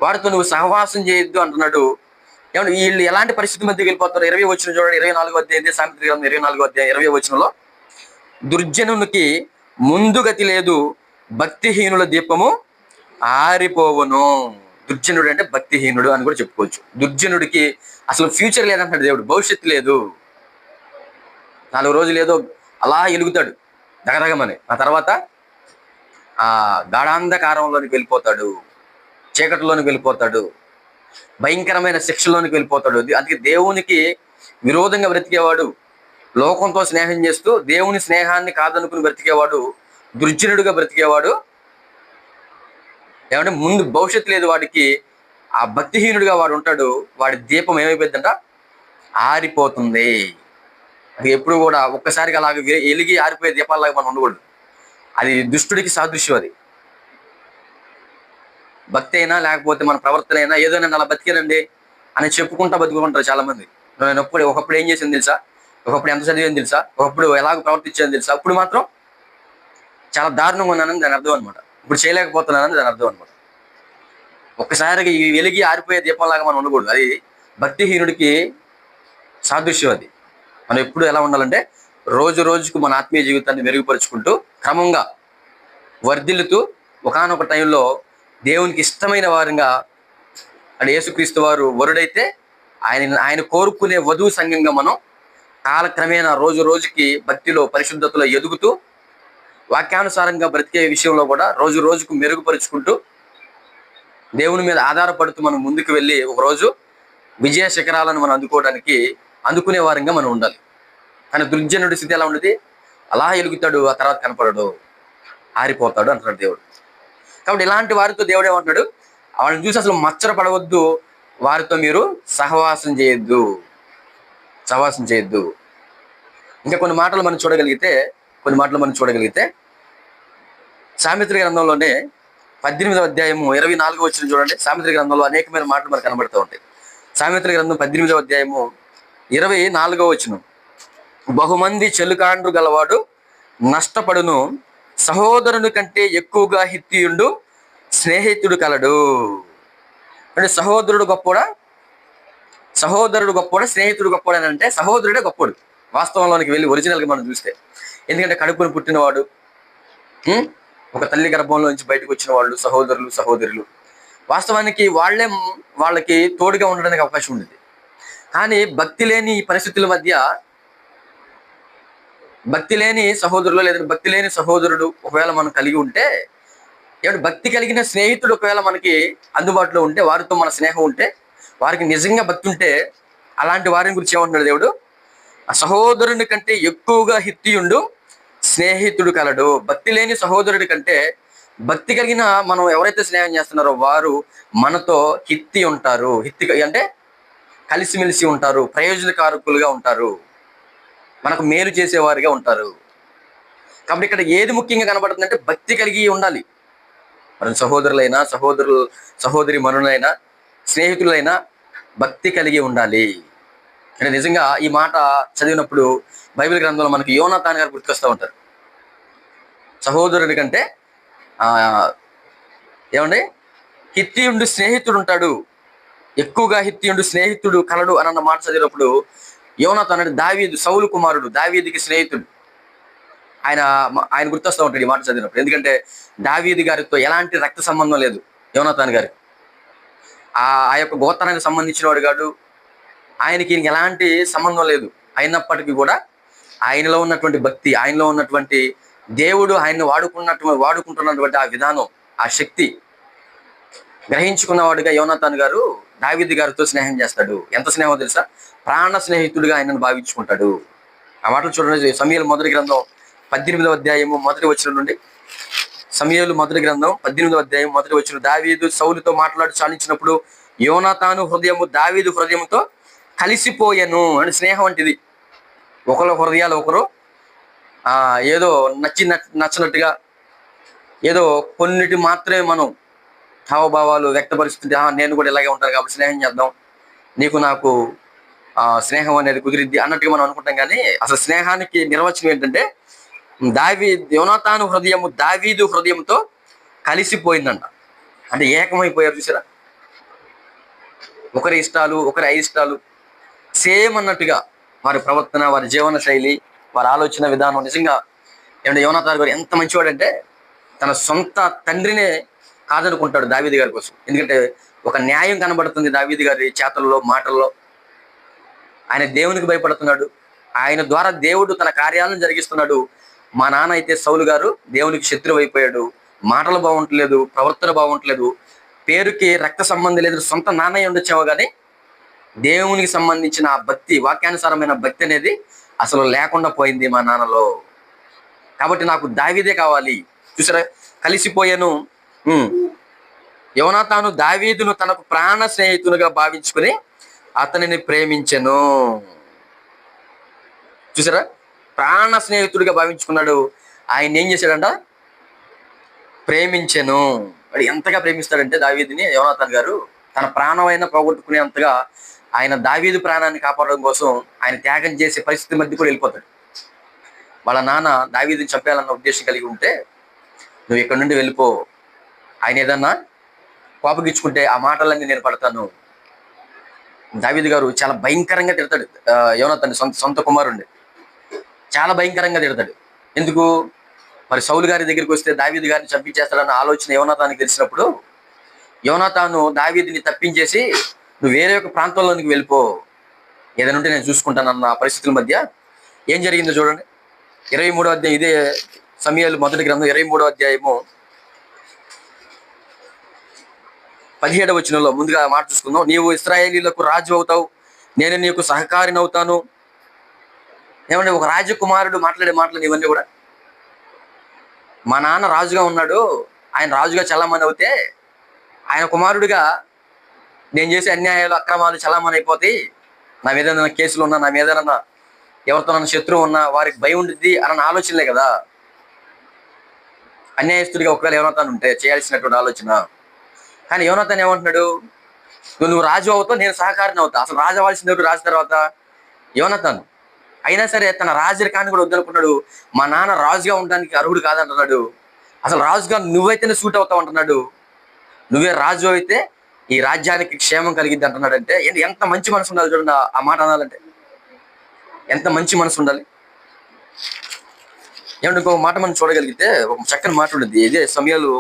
[SPEAKER 1] వాడితో నువ్వు సహవాసం చేయొద్దు అంటున్నాడు. ఏమంటే వీళ్ళు ఎలాంటి పరిస్థితి మధ్యకి వెళ్ళిపోతారు? 20 వచ్చిన చూడండి, 24వ అధ్యాయం సామెతల గ్రంథం 24వ అధ్యాయం 20 వచనంలో, దుర్జనునికి ముందు గతి లేదు, భక్తిహీనుల దీపము ఆరిపోవును. దుర్జనుడు అంటే భక్తిహీనుడు అని కూడా చెప్పుకోవచ్చు. దుర్జనుడికి అసలు ఫ్యూచర్ లేదంటాడు దేవుడు, భవిష్యత్తు లేదు. 4 రోజులు ఏదో అలా ఎలుగుతాడు దగదగమని, ఆ తర్వాత గాఢాంధకారంలోనికి వెళ్ళిపోతాడు, చీకటిలోనికి వెళ్ళిపోతాడు, భయంకరమైన శిక్షలోనికి వెళ్ళిపోతాడు. అందుకే దేవునికి విరోధంగా బ్రతికేవాడు, లోకంతో స్నేహం చేస్తూ దేవుని స్నేహాన్ని కాదనుకుని బ్రతికేవాడు, దుర్జనుడుగా బ్రతికేవాడు ఏమంటే ముందు భవిష్యత్తు లేదు వాడికి. ఆ భక్తిహీనుడిగా వాడు ఉంటాడు, వాడి దీపం ఏమైపోయిందంట? ఆరిపోతుంది. అది ఎప్పుడు కూడా ఒక్కసారిగా అలాగ ఎలిగి ఆరిపోయే దీపాలలాగా మనం ఉండకూడదు. అది దుష్టుడికి సాదృశ్యం. అది భక్తి అయినా లేకపోతే మన ప్రవర్తన అయినా ఏదో నేను అలా బతికానండి అని చెప్పుకుంటా బతుకుంటారు చాలా మంది. నేను ఒకప్పుడు ఏం చేసింది తెలుసా, ఒకప్పుడు ఎంత చదివాను తెలుసా, ఒకప్పుడు ఎలాగ ప్రవర్తించాను తెలుసా, అప్పుడు మాత్రం చాలా దారుణంగా ఉన్నానని దాని అర్థం అనమాట. ఇప్పుడు చేయలేకపోతున్నానని దాని అర్థం అనమాట. ఒక్కసారిగా ఈ వెలిగి ఆరిపోయే దీపంలాగా మనం ఉండకూడదు. అది భక్తిహీనుడికి సాదృశ్యం అది. మనం ఎప్పుడు ఎలా ఉండాలంటే రోజు రోజుకు మన ఆత్మీయ జీవితాన్ని మెరుగుపరుచుకుంటూ క్రమంగా వర్ధిల్లుతూ ఒకానొక టైంలో దేవునికి ఇష్టమైన వారంగా, అంటే యేసుక్రీస్తు వారు వరుడైతే ఆయన కోరుకునే వధువు సంఘంగా మనం కాలక్రమేణా రోజు రోజుకి భక్తిలో పరిశుద్ధతలో ఎదుగుతూ వాక్యానుసారంగా బ్రతికే విషయంలో కూడా రోజు రోజుకు మెరుగుపరుచుకుంటూ దేవుని మీద ఆధారపడుతూ మనం ముందుకు వెళ్ళి ఒకరోజు విజయ శిఖరాలను మనం అందుకునే వారంగా మనం ఉండాలి. కానీ దుర్జనుడి స్థితి ఎలా ఉండేది? అలా ఎలుగుతాడు, ఆ తర్వాత కనపడడు, ఆరిపోతాడు అంటున్నాడు దేవుడు. కాబట్టి ఇలాంటి వారితో దేవుడు ఏమంటున్నాడు? వాళ్ళని చూసి అసలు మచ్చర పడవద్దు, వారితో మీరు సహవాసం చేయొద్దు. ఇంకా కొన్ని మాటలు మనం చూడగలిగితే సామెతల గ్రంథంలోనే 18వ అధ్యాయము 24వ వచనం చూడండి. సామెతల గ్రంథంలో అనేకమైన మాటలు మనకు కనబడుతూ ఉంటాయి. సామెతల గ్రంథం 18వ అధ్యాయము 24వ వచనం, బహుమంది చెలుకాండ్రు గలవాడు నష్టపడును, సహోదరుని కంటే ఎక్కువగా హిత్తియుండు స్నేహితుడు కలడు. అంటే సహోదరుడు గొప్పోడా, స్నేహితుడు గొప్పోడా అని అంటే సహోదరుడే గొప్పోడు వాస్తవంలోనికి వెళ్ళి ఒరిజినల్గా మనం చూస్తే. ఎందుకంటే కడుపును పుట్టినవాడు, ఒక తల్లి గర్భంలో నుంచి బయటకు వచ్చిన వాళ్ళు సహోదరులు వాస్తవానికి వాళ్ళకి తోడుగా ఉండడానికి అవకాశం ఉండేది. కానీ భక్తి లేని ఈ పరిస్థితుల మధ్య భక్తి లేని సహోదరులు లేదంటే భక్తి లేని సహోదరుడు ఒకవేళ మనం కలిగి ఉంటే, ఏమంటే భక్తి కలిగిన స్నేహితుడు ఒకవేళ మనకి అందుబాటులో ఉంటే, వారితో మన స్నేహం ఉంటే, వారికి నిజంగా భక్తి ఉంటే, అలాంటి వారిని గురించి ఏమంటున్నాడు దేవుడు? ఆ సహోదరుని కంటే ఎక్కువగా హిత్తియుండు స్నేహితుడు కలడు. భక్తి లేని సహోదరుడి కంటే భక్తి కలిగిన మనం ఎవరైతే స్నేహం చేస్తున్నారో వారు మనతో హిత్తి ఉంటారు. హిత్తి అంటే కలిసిమెలిసి ఉంటారు, ప్రయోజనకారకులుగా ఉంటారు, మనకు మేలు చేసేవారిగా ఉంటారు. కాబట్టి ఇక్కడ ఏది ముఖ్యంగా కనబడుతుందంటే భక్తి కలిగి ఉండాలి. మన సహోదరులైనా సహోదరి మనులైనా స్నేహితులైనా భక్తి కలిగి ఉండాలి. అంటే నిజంగా ఈ మాట చదివినప్పుడు బైబిల్ గ్రంథంలో మనకి యోనాతాన్ గారు గుర్తుకొస్తూ ఉంటారు. సహోదరుడి కంటే ఏమండి హిత్తియుండు స్నేహితుడు ఉంటాడు, ఎక్కువగా హిత్తియుండు స్నేహితుడు కలడు అన్న మాట చదివినప్పుడు యోనాతాన్ అంటే దావీదు, సౌలు కుమారుడు, దావీదుకి స్నేహితుడు. ఆయన గుర్తొస్తూ ఉంటాడు ఈ మాట చదివినప్పుడు. ఎందుకంటే దావీదు గారితో ఎలాంటి రక్త సంబంధం లేదు యోనాతాన్ గారికి. ఆ యొక్క గోత్రానికి సంబంధించిన వాడు కాదు, ఆయనకి ఎలాంటి సంబంధం లేదు. అయినప్పటికీ కూడా ఆయనలో ఉన్నటువంటి భక్తి, ఆయనలో ఉన్నటువంటి దేవుడు ఆయన్ని వాడుకుంటున్నటువంటి ఆ విధానం, ఆ శక్తి గ్రహించుకున్నవాడుగా యోనాతాన్ గారు దావీదు గారితో స్నేహం చేస్తాడు. ఎంత స్నేహం తెలుసా? ప్రాణ స్నేహితుడిగా ఆయనను భావించుకుంటాడు. ఆ మాటలు చూడండి. సమూయేలు మొదటి గ్రంథం 18వ అధ్యాయము మొదటి వచనం నుండి. సమూయేలు మొదటి గ్రంథం 18వ అధ్యాయం మొదటి వచనం, దావీదు సౌలుతో మాట్లాడి చాలించినప్పుడు యోనాతాను హృదయము దావీదు హృదయంతో కలిసిపోయాను. అని స్నేహం వంటిది. ఒకరు హృదయాలు ఒకరు ఏదో నచ్చినట్టుగా ఏదో కొన్నిటి మాత్రమే మనం హావభావాలు వ్యక్తపరుస్తుంటే, నేను కూడా ఇలాగే ఉంటాను కాబట్టి స్నేహం చేద్దాం, నీకు నాకు స్నేహం అనేది కుదిరిద్ది అన్నట్టుగా మనం అనుకుంటాం. కానీ అసలు స్నేహానికి నిర్వచనం ఏంటంటే యోనాతాను హృదయము దావీదు హృదయంతో కలిసిపోయిందంట. అంటే ఏకమైపోయారు. చూసారా? ఒకరి ఇష్టాలు ఒకరి అయిష్టాలు సేమ్ అన్నట్టుగా వారి ప్రవర్తన, వారి జీవన శైలి, వారి ఆలోచన విధానం. నిజంగా ఏమంటే యోనాతాన్ గారు ఎంత మంచివాడంటే తన సొంత తండ్రినే కాదనుకుంటాడు దావీదు గారి కోసం. ఎందుకంటే ఒక న్యాయం కనబడుతుంది దావీదు గారి చేతల్లో, మాటల్లో. ఆయన దేవునికి భయపడుతున్నాడు, ఆయన ద్వారా దేవుడు తన కార్యాలను జరిగిస్తున్నాడు. మా నాన్న అయితే సౌలు గారు దేవునికి శత్రువు అయిపోయాడు, మాటలు బాగుంటలేదు, ప్రవర్తన బాగుంటలేదు, పేరుకి రక్త సంబంధం లేదు, సొంత నాన్నయ్య ఉండొచ్చేమో కానీ దేవునికి సంబంధించిన ఆ భక్తి, వాక్యానుసారమైన భక్తి అనేది అసలు లేకుండా పోయింది మా నాన్నలో. కాబట్టి నాకు దావీదే కావాలి. చూసారా? కలిసిపోయాను. యోనాతాను దావీదును తనకు ప్రాణ స్నేహితునిగా భావించుకుని అతనిని ప్రేమించెను. చూసారా? ప్రాణ స్నేహితుడిగా భావించుకున్నాడు. ఆయన ఏం చేశాడంట? ప్రేమించెను. మరి ఎంతగా ప్రేమిస్తాడంటే దావీదుని యోనాతాన్ గారు తన ప్రాణమైన పోగొట్టుకునేంతగా ఆయన దావీదు ప్రాణాన్ని కాపాడడం కోసం ఆయన త్యాగం చేసే పరిస్థితి మధ్య కూడా వెళ్ళిపోతాడు. వాళ్ళ నాన్న దావీదుని చంపేయాలన్న ఉద్దేశం కలిగి ఉంటే, నువ్వు ఇక్కడ నుండి వెళ్ళిపో, ఆయన ఏదన్నా కోపగించుకుంటే ఆ మాటలన్నీ నేను పడతాను, దావీదు గారు చాలా భయంకరంగా తిడతాడు యోనాతాను, సొంత సొంత కుమారుణ్ణి చాలా భయంకరంగా తిడతాడు. ఎందుకు? మరి సౌలు గారి దగ్గరికి వస్తే దావీదు గారిని చంపించేస్తాడన్న ఆలోచన యోనాతానికి తెలిసినప్పుడు, యోనాతాను దావీదుని తప్పించేసి నువ్వు వేరే ఒక ప్రాంతంలోనికి వెళ్ళిపో, ఏదైనా ఉంటే నేను చూసుకుంటానన్న పరిస్థితుల మధ్య ఏం జరిగిందో చూడండి. 23వ అధ్యాయం, ఇదే సమూయేలు మొదటి గ్రంథం 23వ అధ్యాయము 17వ వచనంలో ముందుగా మాట చూసుకుందాం. నీవు ఇశ్రాయేలీయులకు రాజు అవుతావు, నేను నీకు సహకారిని అవుతాను. ఏమంటే ఒక రాజకుమారుడు మాట్లాడే మాటలు ఇవన్నీ కూడా, మా నాన్న రాజుగా ఉన్నాడు, ఆయన రాజుగా చలామణి అవుతే ఆయన కుమారుడిగా నేను చేసే అన్యాయాలు అక్రమాలు చలామణి అయిపోతాయి, నా మీద ఏదైనా కేసులు ఉన్నా, నా మీద ఏదైనా ఎవరితో నన్ను శత్రువు ఉన్నా వారికి భయం ఉంటుంది అన్న ఆలోచనలే కదా అన్యాయస్తుడిగా ఒకవేళ యోనాతాను ఉంటే చేయాల్సినటువంటి ఆలోచన. కానీ యోనాతాను ఏమంటున్నాడు? నువ్వు రాజు అవుతావు, నేను సహకారిని అవుతా. అసలు రాజు అవ్వాల్సింది రాజు తర్వాత యోనాతాను. అయినా సరే తన రాజరికాన్ని కూడా వద్దనుకున్నాడు. మా నాన్న రాజుగా ఉండడానికి అర్హుడు కాదంటున్నాడు. అసలు రాజుగా నువ్వైతేనే సూట్ అవుతావు అంటున్నాడు. నువ్వే రాజు అయితే ఈ రాజ్యానికి క్షేమం కలిగిద్ది అంటున్నాడు. అంటే ఎంత మంచి మనసు ఉండాలి చూడండి ఆ మాట అనాలంటే, ఎంత మంచి మనసు ఉండాలి. ఏమంటే ఇంకో మాట మనం చూడగలిగితే ఒక చక్కని మాట ఉంటుంది. ఇదే సమూయేలు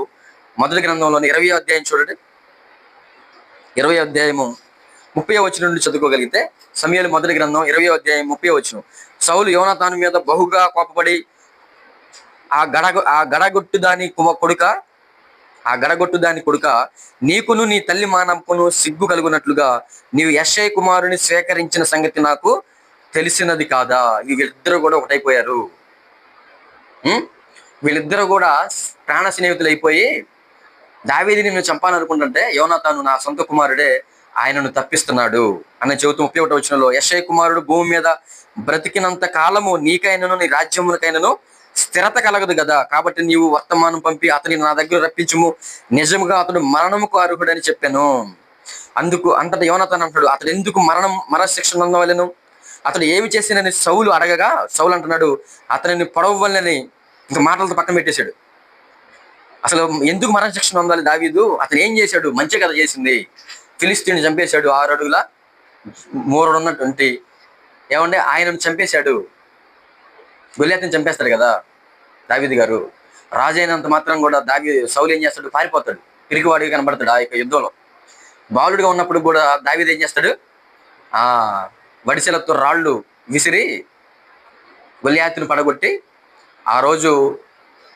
[SPEAKER 1] మొదటి గ్రంథంలోని 20వ అధ్యాయం చూడండి. 20వ అధ్యాయము 30వ వచనం నుండి చదువుకోగలిగితే, సమూయేలు మొదటి గ్రంథం 20వ అధ్యాయం 30వ వచనం. సౌలు యోనాతాను మీద బహుగా కోపపడి ఆ గడగొట్టు దాని కొడుక నీకును నీ తల్లి మానప్పును సిగ్గు కలుగునట్లుగా నీవు యెష్షయి కుమారుని స్వీకరించిన సంగతి నాకు తెలిసినది కాదా? వీళ్ళిద్దరూ కూడా ఒకటైపోయారు. వీళ్ళిద్దరూ కూడా ప్రాణ స్నేహితులు అయిపోయి దావీదుని నిన్ను చంపాలనుకుంటుంటే యోనాతాను నా సొంత కుమారుడే, ఆయనను తప్పిస్తున్నాడు అని చెబుతూ 31వ వచనంలో, యెష్షయి కుమారుడు భూమి మీద బ్రతికినంత కాలము నీకైనను నీ రాజ్యములకైనను స్థిరత కలగదు కదా, కాబట్టి నీవు వర్తమానం పంపి అతని నా దగ్గర రప్పించుము, నిజముగా అతడు మరణముకు అర్హుడని చెప్పాను. అందుకు అంతటా యోనాతాను అంటాడు, అతడు ఎందుకు మరణశిక్ష నందవలెను? అతడు ఏమి చేసినని సౌలు అడగగా, సౌలు అంటున్నాడు అతనిని పొడవవలెనని. ఇంకా మాటలతో పక్కన పెట్టేశాడు. అసలు ఎందుకు మరణశిక్ష పొందాలి దావీదు? అతను ఏం చేశాడు? మంచి కథ చేసింది. ఫిలిస్తీన్ని చంపేశాడు, 6 అడుగుల మూరడు ఉన్నటువంటి, ఏమంటే ఆయనను చంపేశాడు. గొల్లియాతుని చంపేస్తాడు కదా దావీదు గారు. రాజు అయినంత మాత్రం కూడా సౌలు ఏం చేస్తాడు? పారిపోతాడు, పిరికివాడిగా కనబడతాడు. ఆ యొక్క యుద్ధంలో బాలుడిగా ఉన్నప్పుడు కూడా దావీదు ఏం చేస్తాడు? వడిసెలతో రాళ్ళు విసిరి గొల్లియాతుని పడగొట్టి ఆ రోజు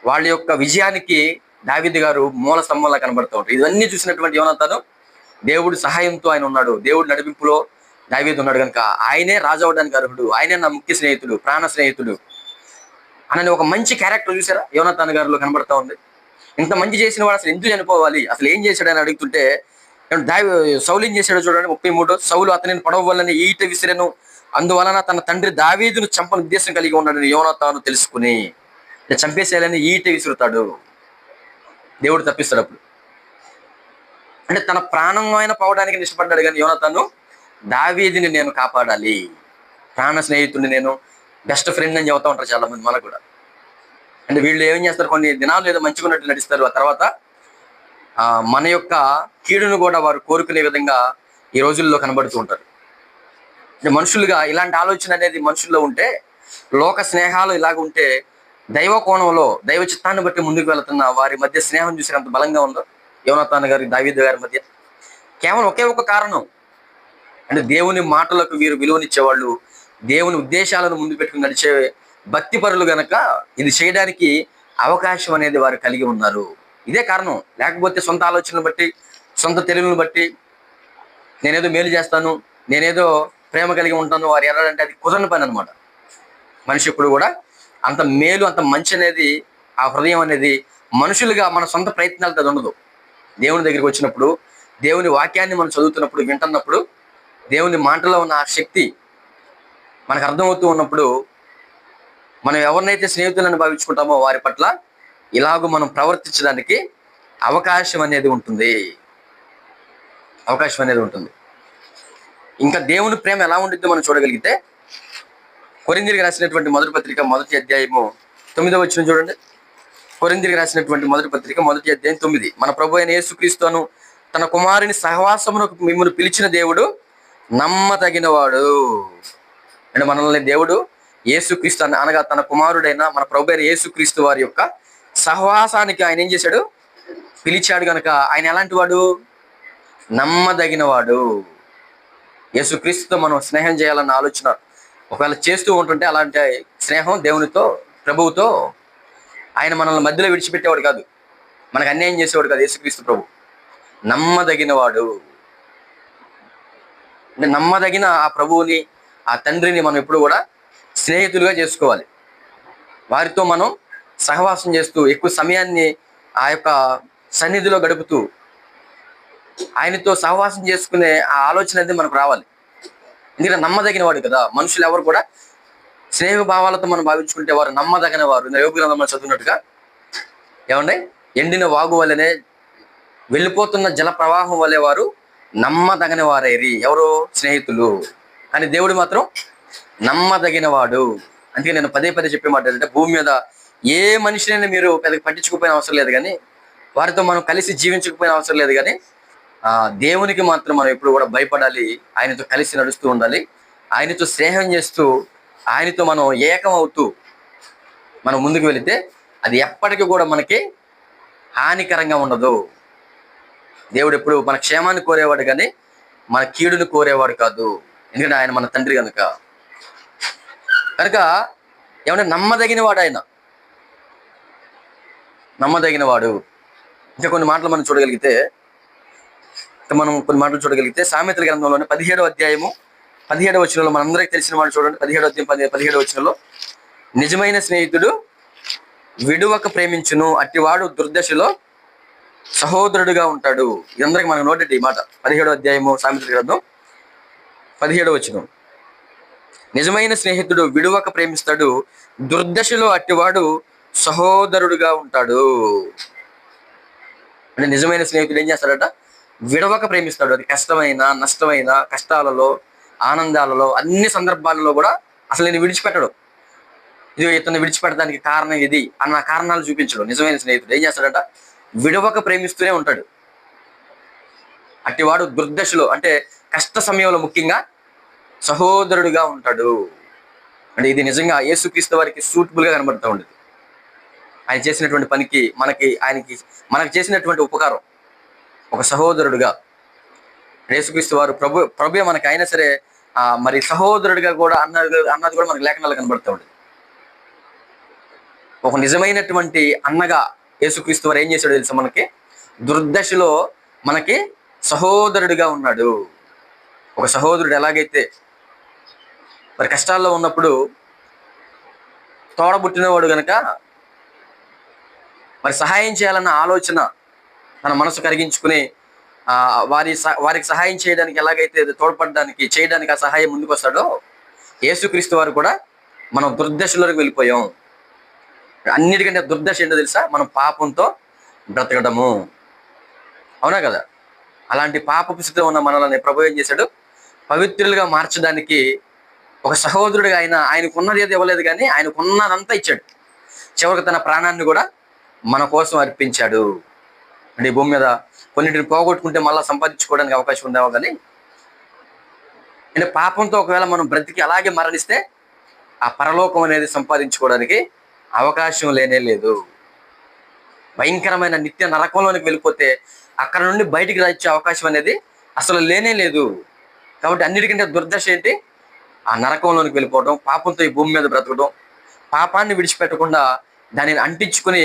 [SPEAKER 1] వాళ్ళ యొక్క విజయానికి దావీదు గారు మూల స్తంభంలా కనబడుతూ ఉంటారు. ఇవన్నీ చూసినటువంటి యోనాతాను దేవుడి సహాయంతో ఆయన ఉన్నాడు, దేవుడి నడిపింపులో దావీదు ఉన్నాడు కనుక ఆయనే రాజు అవడానికి అర్హుడు, ఆయనే నా ముఖ్య స్నేహితుడు, ప్రాణ స్నేహితుడు అని ఒక మంచి క్యారెక్టర్ చూసారా యోనాతాను గారిలో కనబడతా ఉంది. ఇంత మంచి చేసిన వాడు అసలు ఎందుకు చనిపోవాలి, అసలు ఏం చేశాడు అని అడుగుతుంటే, సౌలు ఏం చేశాడో చూడండి. 33 సౌలు అతనిని పడవలని ఈట విసిరెను, అందువలన తన తండ్రి దావీదును చంపని ఉద్దేశం కలిగి ఉన్నాడని యోనాతాను తెలుసుకుని చంపేసేయాలని ఈట విసురుతాడు. దేవుడు తప్పిస్తాడు. అప్పుడు అంటే తన ప్రాణం ఆయన పోవడానికి ఇష్టపడ్డాడు, కానీ యోనాతాను దావీదుని నేను కాపాడాలి, ప్రాణ స్నేహితుడిని, నేను బెస్ట్ ఫ్రెండ్ అని చెబుతా ఉంటారు చాలా మంది మనకు కూడా. అంటే వీళ్ళు ఏం చేస్తారు, కొన్ని దినాలు ఏదో మంచిగా ఉన్నట్టు నటిస్తారు, ఆ తర్వాత మన యొక్క కీడును కూడా వారు కోరుకునే విధంగా ఈ రోజుల్లో కనబడుతూ ఉంటారు. అంటే మనుషులుగా ఇలాంటి ఆలోచన అనేది మనుషుల్లో ఉంటే, లోక స్నేహాలు ఇలాగ ఉంటే, దైవ కోణంలో దైవ చిత్తాన్ని బట్టి ముందుకు వెళుతున్న వారి మధ్య స్నేహం చూసినంత బలంగా ఉందో యోనాతాను గారి దావీదు గారి మధ్య. కేవలం ఒకే ఒక కారణం, అంటే దేవుని మాటలకు వీరు విలువనిచ్చేవాళ్ళు, దేవుని ఉద్దేశాలను ముందు పెట్టుకుని నడిచే భక్తిపరులు గనక ఇది చేయడానికి అవకాశం అనేది వారు కలిగి ఉన్నారు. ఇదే కారణం. లేకపోతే సొంత ఆలోచనలు బట్టి, సొంత తెలివిని బట్టి నేనేదో మేలు చేస్తాను, నేనేదో ప్రేమ కలిగి ఉంటాను వారు ఎర్రాలంటే అది కుదరని పని అనమాట. మనిషి ఇప్పుడు కూడా అంత మేలు, అంత మంచి అనేది, ఆ హృదయం అనేది మనుషులుగా మన సొంత ప్రయత్నాలతో ఉండదు. దేవుని దగ్గరికి వచ్చినప్పుడు, దేవుని వాక్యాన్ని మనం చదువుతున్నప్పుడు, వింటున్నప్పుడు, దేవుని మాటలో ఉన్న ఆ శక్తి మనకు అర్థమవుతూ ఉన్నప్పుడు, మనం ఎవరినైతే స్నేహితులను భావించుకుంటామో వారి పట్ల ఇలాగూ మనం ప్రవర్తించడానికి అవకాశం అనేది ఉంటుంది. ఇంకా దేవుని ప్రేమ ఎలా ఉంటుందో మనం చూడగలిగితే, కొరింథీయులకు రాసినటువంటి మొదటి పత్రిక 1వ అధ్యాయము 9వ వచనం చూడండి. కొరింథీయులకు రాసినటువంటి మొదటి పత్రిక 1వ అధ్యాయం 9. మన ప్రభు అయిన యేసుక్రీస్తును తన కుమారుని సహవాసమునకు మిమ్మల్ని పిలిచిన దేవుడు నమ్మదగిన వాడు. అంటే మనల్ని దేవుడు యేసుక్రీస్తు అనగా తన కుమారుడైన మన ప్రభు అయిన యేసుక్రీస్తు వారి యొక్క సహవాసానికి ఆయన ఏం చేశాడు? పిలిచాడు గనక ఆయన ఎలాంటి వాడు? నమ్మదగిన వాడు. యేసుక్రీస్తుతో మనం స్నేహం చేయాలన్న ఆలోచన ఒకవేళ చేస్తూ ఉంటుంటే అలాంటి స్నేహం దేవునితో, ప్రభువుతో, ఆయన మనల్ని మధ్యలో విడిచిపెట్టేవాడు కాదు, మనకు అన్యాయం చేసేవాడు కాదు. యేసుక్రీస్తు ప్రభు నమ్మదగిన వాడు. అంటే నమ్మదగిన ఆ ప్రభువుని, ఆ తండ్రిని మనం ఎప్పుడు కూడా స్నేహితులుగా చేసుకోవాలి. వారితో మనం సహవాసం చేస్తూ ఎక్కువ సమయాన్ని ఆ యొక్క సన్నిధిలో గడుపుతూ ఆయనతో సహవాసం చేసుకునే ఆ ఆలోచన అనేది మనకు రావాలి. ఎందుకంటే నమ్మదగిన వాడు కదా. మనుషులు ఎవరు కూడా స్నేహ భావాలతో మనం భావించుకుంటే వారు నమ్మదగిన వారు. యోబు గ్రంథంలో చదివినట్టుగా ఏమండి, ఎండిన వాగు వల్లనే, వెళ్ళిపోతున్న జల ప్రవాహం వల్లే వారు నమ్మదగిన వారైరి. ఎవరు? స్నేహితులు. కానీ దేవుడు మాత్రం నమ్మదగిన వాడు. అందుకే నేను పదే పదే చెప్పే మాట ఏంటంటే, భూమి మీద ఏ మనిషినైనా మీరు పెద్దగా పట్టించుకోపోయిన అవసరం లేదు, కానీ వారితో మనం కలిసి జీవించకపోయిన అవసరం లేదు, కానీ దేవునికి మాత్రం మనం ఎప్పుడు కూడా భయపడాలి. ఆయనతో కలిసి నడుస్తూ ఉండాలి. ఆయనతో స్నేహం చేస్తూ ఆయనతో మనం ఏకం అవుతూ మనం ముందుకు వెళితే అది ఎప్పటికీ కూడా మనకి హానికరంగా ఉండదు. దేవుడు ఎప్పుడు మన క్షేమాన్ని కోరేవాడు కానీ మన కీడును కోరేవాడు కాదు. ఎందుకంటే ఆయన మన తండ్రి కనుక ఏమన్నా నమ్మదగిన వాడు ఆయన, నమ్మదగిన వాడు. ఇంకా కొన్ని మాటలు మనం చూడగలిగితే సామెతల గ్రంథంలోనే 17వ అధ్యాయము 17వ వచనంలో మనందరికీ తెలిసిన మాట చూడండి. 17వ అధ్యాయం 17వ వచనంలో, నిజమైన స్నేహితుడు విడువక ప్రేమించును, అట్టివాడు దుర్దశలో సహోదరుడుగా ఉంటాడు. ఇదందరికి మనకు నోటెట్టి ఈ మాట. 17వ అధ్యాయము సామెతల గ్రంథం 17వ వచనం, నిజమైన స్నేహితుడు విడువక ప్రేమిస్తాడు, దుర్దశలో అట్టివాడు సహోదరుడుగా ఉంటాడు. అంటే నిజమైన స్నేహితుడు ఏం చేస్తాడట? విడవక ప్రేమిస్తాడు. అది కష్టమైన, నష్టమైన, కష్టాలలో, ఆనందాలలో, అన్ని సందర్భాలలో కూడా అసలు నేను విడిచిపెట్టడు. ఇది ఇతను విడిచిపెట్టడానికి కారణం ఇది అన్న కారణాలు చూపించడు. నిజమైన స్నేహితుడు ఏం చేస్తాడట? విడవక ప్రేమిస్తూనే ఉంటాడు. అట్టివాడు దుర్దశలో, అంటే కష్ట సమయంలో ముఖ్యంగా సహోదరుడుగా ఉంటాడు. అంటే ఇది నిజంగా యేసుక్రీస్తు వారికి సూటబుల్ గా కనబడుతూ ఉండేది. ఆయన చేసినటువంటి పనికి, మనకి చేసినటువంటి ఉపకారం, ఒక సహోదరుడుగా యేసుక్రీస్తు వారు ప్రభు మనకి అయినా సరే మరి సహోదరుడిగా కూడా అన్నది కూడా మనకి లేఖనాలు కనబడుతూ ఉండేది. ఒక నిజమైనటువంటి అన్నగా యేసుక్రీస్తు వారు ఏం చేశాడో తెలుసా? మనకి దుర్దశలో మనకి సహోదరుడిగా ఉన్నాడు. ఒక సహోదరుడు ఎలాగైతే మరి కష్టాల్లో ఉన్నప్పుడు తోడబుట్టినవాడు గనక మరి సహాయం చేయాలన్న ఆలోచన తన మనసు కరిగించుకుని వారికి సహాయం చేయడానికి, ఎలాగైతే తోడ్పడడానికి, చేయడానికి ఆ సహాయం ముందుకు వస్తాడో, యేసుక్రీస్తు వారు కూడా మనం దుర్దశలోకి వెళ్ళిపోయాం. అన్నిటికంటే దుర్దశ ఏంటో తెలుసా? మనం పాపంతో బ్రతకడము. అవునా కదా? అలాంటి పాపపు స్థితిలో ఉన్న మనల్ని ప్రభు ఏం చేశాడు? పవిత్రులుగా మార్చడానికి ఒక సహోదరుడిగా ఆయనకున్నది ఏది ఇవ్వలేదు, కానీ ఆయనకున్నదంతా ఇచ్చాడు. చివరికి తన ప్రాణాన్ని కూడా మన కోసం అర్పించాడు. అంటే ఈ భూమి మీద కొన్నిటిని పోగొట్టుకుంటే మళ్ళీ సంపాదించుకోవడానికి అవకాశం ఉందేమో, కానీ అంటే పాపంతో ఒకవేళ మనం బ్రతికి అలాగే మరణిస్తే ఆ పరలోకం అనేది సంపాదించుకోవడానికి అవకాశం లేనే లేదు. భయంకరమైన నిత్య నరకంలోనికి వెళ్ళిపోతే అక్కడ నుండి బయటికి వచ్చే అవకాశం అనేది అసలు లేనే లేదు. కాబట్టి అన్నిటికంటే దుర్దశ ఏంటి? ఆ నరకంలోనికి వెళ్ళిపోవడం, పాపంతో ఈ భూమి మీద బ్రతకడం, పాపాన్ని విడిచిపెట్టకుండా దానిని అంటించుకుని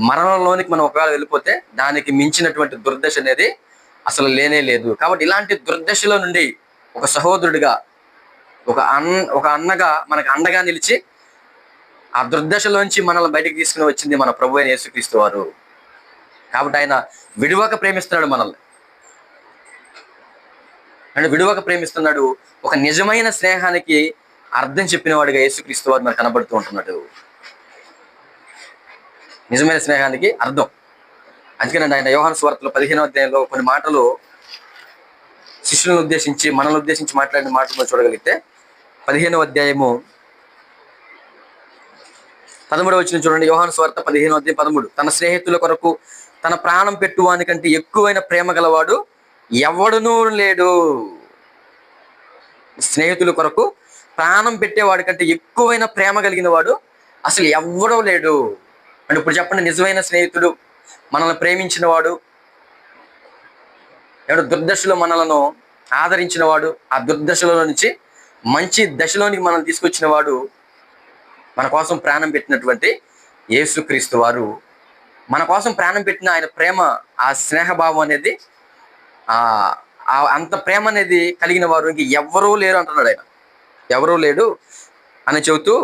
[SPEAKER 1] మరణంలోనికి మనం ఒకవేళ వెళ్ళిపోతే దానికి మించినటువంటి దుర్దశ అనేది అసలు లేనే లేదు. కాబట్టి ఇలాంటి దుర్దశలో నుండి ఒక సహోదరుడిగా, ఒక అన్నగా మనకు అండగా నిలిచి ఆ దుర్దశలోంచి మనల్ని బయటికి తీసుకుని వచ్చింది మన ప్రభు అయిన యేసుక్రీస్తు వారు. కాబట్టి ఆయన విడువక ప్రేమిస్తున్నాడు మనల్ని. అంటే విడువక ప్రేమిస్తున్నాడు. ఒక నిజమైన స్నేహానికి అర్థం చెప్పిన వాడిగా యేసుక్రీస్తు వారు మనకు కనబడుతూ ఉంటున్నాడు. నిజమైన స్నేహానికి అర్థం. అందుకని ఆయన యోహాను సువార్తలో 15వ అధ్యాయంలో కొన్ని మాటలు శిష్యులను ఉద్దేశించి, మనల్ని ఉద్దేశించి మాట్లాడిన మాటలు చూడగలిగితే 15వ అధ్యాయము 13వ వచనం చూడండి. యోహాను సువార్త 15వ అధ్యాయం 13, తన స్నేహితుల కొరకు తన ప్రాణం పెట్టువానికంటే ఎక్కువైన ప్రేమ గలవాడు ఎవడునూ లేడు. స్నేహితుల కొరకు ప్రాణం పెట్టేవాడి కంటే ఎక్కువైన ప్రేమ కలిగిన వాడు అసలు ఎవ్వడో లేడు. అంటే ఇప్పుడు చెప్పండి, నిజమైన స్నేహితుడు, మనల్ని ప్రేమించిన వాడు, ఎవడు దుర్దశలో మనలను ఆదరించిన వాడు, ఆ దుర్దశలో నుంచి మంచి దశలోనికి మనం తీసుకొచ్చిన వాడు, మన కోసం ప్రాణం పెట్టినటువంటి యేసుక్రీస్తు వారు. మన కోసం ప్రాణం పెట్టిన ఆయన ప్రేమ, ఆ స్నేహభావం అనేది, అంత ప్రేమ అనేది కలిగిన వారు ఇంక ఎవ్వరూ లేరు అంటున్నాడు ఆయన. ఎవరూ లేడు అని చెబుతూ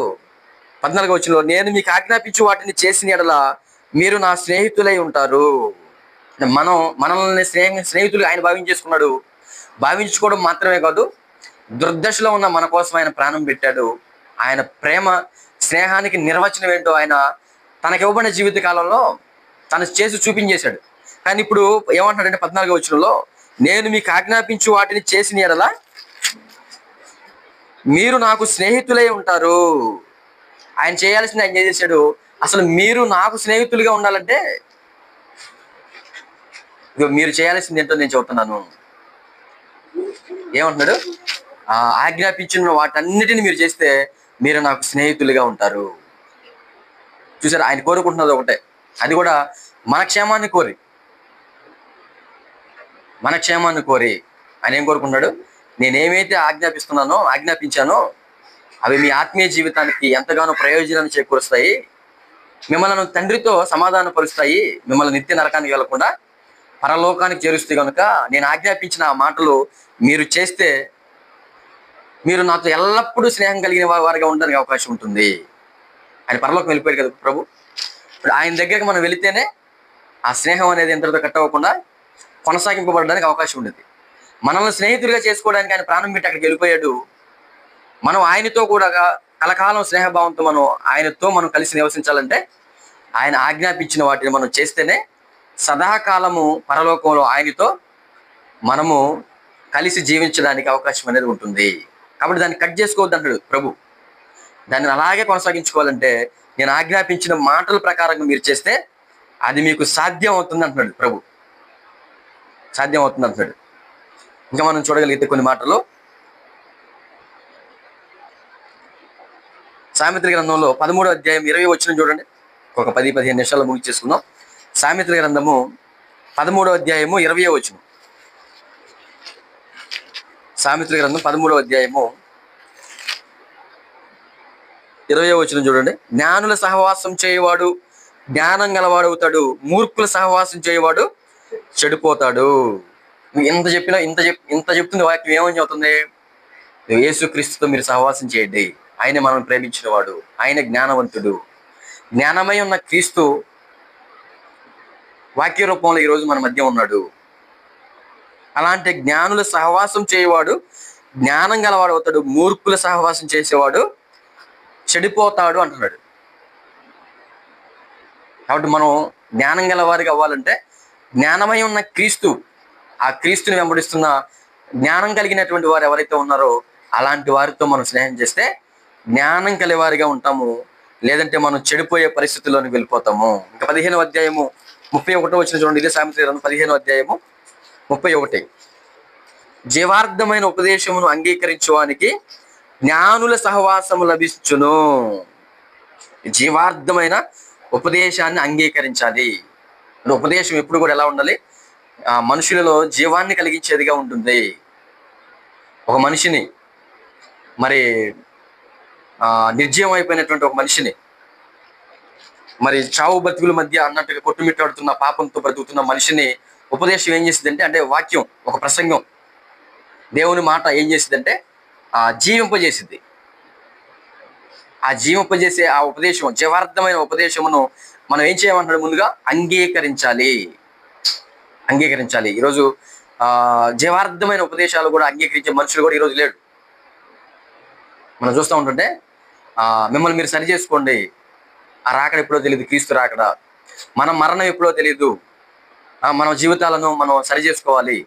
[SPEAKER 1] 14వ వచనంలో, నేను మీకు ఆజ్ఞాపించు వాటిని చేసిన యెడల మీరు నా స్నేహితులై ఉంటారు. మనల్ని స్నేహితులు ఆయన భావించేసుకున్నాడు. భావించుకోవడం మాత్రమే కాదు, దుర్దశలో ఉన్న మన కోసం ఆయన ప్రాణం పెట్టాడు. ఆయన ప్రేమ స్నేహానికి నిర్వచనం ఏంటో ఆయన తనకి ఇవ్వబడిన జీవిత కాలంలో తను చేసి చూపించేశాడు. కానీ ఇప్పుడు ఏమంటున్నాడంటే 14వ వచనంలో, నేను మీకు ఆజ్ఞాపించు వాటిని చేసిన యెడల మీరు నాకు స్నేహితులై ఉంటారు. ఆయన చేయాల్సింది ఆయన చేసేసాడు. అసలు మీరు నాకు స్నేహితులుగా ఉండాలంటే మీరు చేయాల్సింది ఏంటో నేను చెబుతున్నాను. ఏమంటున్నాడు? ఆజ్ఞాపించిన వాటన్నిటిని మీరు చేస్తే మీరు నాకు స్నేహితులుగా ఉంటారు. చూసారు, ఆయన కోరుకుంటున్నది ఒకటే, అది కూడా మన క్షేమాన్ని కోరి, మన క్షేమాన్ని కోరి ఆయన ఏం కోరుకుంటున్నాడు? నేనేమైతే ఆజ్ఞాపించానో అవి మీ ఆత్మీయ జీవితానికి ఎంతగానో ప్రయోజనాన్ని చేకూరుస్తాయి, మిమ్మల్ని తండ్రితో సమాధానపరుస్తాయి, మిమ్మల్ని నిత్య నరకానికి వెళ్లకుండా పరలోకానికి చేరుస్తాయి. కనుక నేను ఆజ్ఞాపించిన ఆ మాటలు మీరు చేస్తే మీరు నాతో ఎల్లప్పుడూ స్నేహం కలిగిన వారిగా ఉండడానికి అవకాశం ఉంటుంది. ఆయన పరలోకం వెళ్ళిపోయాడు కదా ప్రభు. ఇప్పుడు ఆయన దగ్గరికి మనం వెళితేనే ఆ స్నేహం అనేది ఎంతటితో కట్ అవ్వకుండా కొనసాగింపబడడానికి అవకాశం ఉండేది. మనల్ని స్నేహితులుగా చేసుకోవడానికి ఆయన ప్రాణం పెట్టి అక్కడికి వెళ్ళిపోయాడు. మనం ఆయనతో కూడా కలకాలం స్నేహభావంతో ఆయనతో మనం కలిసి నివసించాలంటే ఆయన ఆజ్ఞాపించిన వాటిని మనం చేస్తేనే సదాకాలము పరలోకంలో ఆయనతో మనము కలిసి జీవించడానికి అవకాశం అనేది ఉంటుంది. కాబట్టి దాన్ని కట్ చేసుకోవద్దు అంటాడు ప్రభు. దాన్ని అలాగే కొనసాగించుకోవాలంటే నేను ఆజ్ఞాపించిన మాటల ప్రకారంగా మీరు చేస్తే అది మీకు సాధ్యం అవుతుంది అంటున్నాడు ప్రభు. సాధ్యం అవుతుంది అంటున్నాడు. ఇంకా మనం చూడగలిగితే కొన్ని మాటలు సామెతల గ్రంథంలో 13వ అధ్యాయం 20వ వచనం చూడండి. ఒక 10-15 నిమిషాలు ముగించేసుకుందాం. సామెతల గ్రంథము 13వ అధ్యాయము 20వ వచనం. సామెతల గ్రంథం 13వ అధ్యాయము 20వ వచనం చూడండి. జ్ఞానుల సహవాసం చేయవాడు జ్ఞానం గలవాడు అవుతాడు, మూర్ఖుల సహవాసం చేయవాడు చెడిపోతాడు. ఇంత చెప్పినా ఇంత చెప్తుంది వాక్యం ఏమని చెబుతుంది? యేసుక్రీస్తుతో మీరు సహవాసం చేయండి. ఆయన మనం ప్రేమించిన వాడు, ఆయన జ్ఞానవంతుడు. జ్ఞానమై ఉన్న క్రీస్తు వాక్య రూపంలో ఈరోజు మన మధ్య ఉన్నాడు. అలాంటి జ్ఞానుల సహవాసం చేయవాడు జ్ఞానం గలవాడు అవుతాడు, మూర్ఖుల సహవాసం చేసేవాడు చెడిపోతాడు అంటున్నాడు. కాబట్టి మనం జ్ఞానం గల వారికి అవ్వాలంటే జ్ఞానమై ఉన్న క్రీస్తు, ఆ క్రీస్తుని వెంబడిస్తున్న జ్ఞానం కలిగినటువంటి వారు ఎవరైతే ఉన్నారో అలాంటి వారితో మనం స్నేహం చేస్తే జ్ఞానం కలివారిగా ఉంటాము. లేదంటే మనం చెడిపోయే పరిస్థితుల్లోకి వెళ్ళిపోతాము. ఇంకా 15వ అధ్యాయము 31 వచనం చూడండి. ఇదే సామెతల గ్రంథం 15వ అధ్యాయము 31. జీవార్థమైన ఉపదేశమును అంగీకరించువానికి జ్ఞానుల సహవాసము లభించును. జీవార్థమైన ఉపదేశాన్ని అంగీకరించాలి. ఉపదేశం ఎప్పుడు కూడా ఎలా ఉండాలి? మనుషులలో జీవాన్ని కలిగించేదిగా ఉంటుంది. ఒక మనిషిని మరి నిర్జీవం అయిపోయినటువంటి ఒక మనిషిని మరి చావు బతుకుల మధ్య అన్నట్టుగా కొట్టుమిట్టాడుతున్న పాపంతో బ్రతుకుతున్న మనిషిని ఉపదేశం ఏం చేసిందంటే, అంటే వాక్యం, ఒక ప్రసంగం, దేవుని మాట ఏం చేసిందంటే జీవింపజేసింది. ఆ జీవింపజేసే ఆ ఉపదేశం, జీవార్థమైన ఉపదేశమును మనం ఏం చేయమంటాడు? ముందుగా అంగీకరించాలి. ఈరోజు జీవార్థమైన ఉపదేశాలు కూడా అంగీకరించే మనుషులు కూడా ఈరోజు లేడు. మనం చూస్తూ ఉంటుంటే మిమ్మల్ని మీరు సరి చేసుకోండి, ఆ రాకడ ఎప్పుడో తెలియదు, క్రీస్తు రాకడ, మన మరణం ఎప్పుడో తెలియదు, మన జీవితాలను మనం సరి చేసుకోవాలి,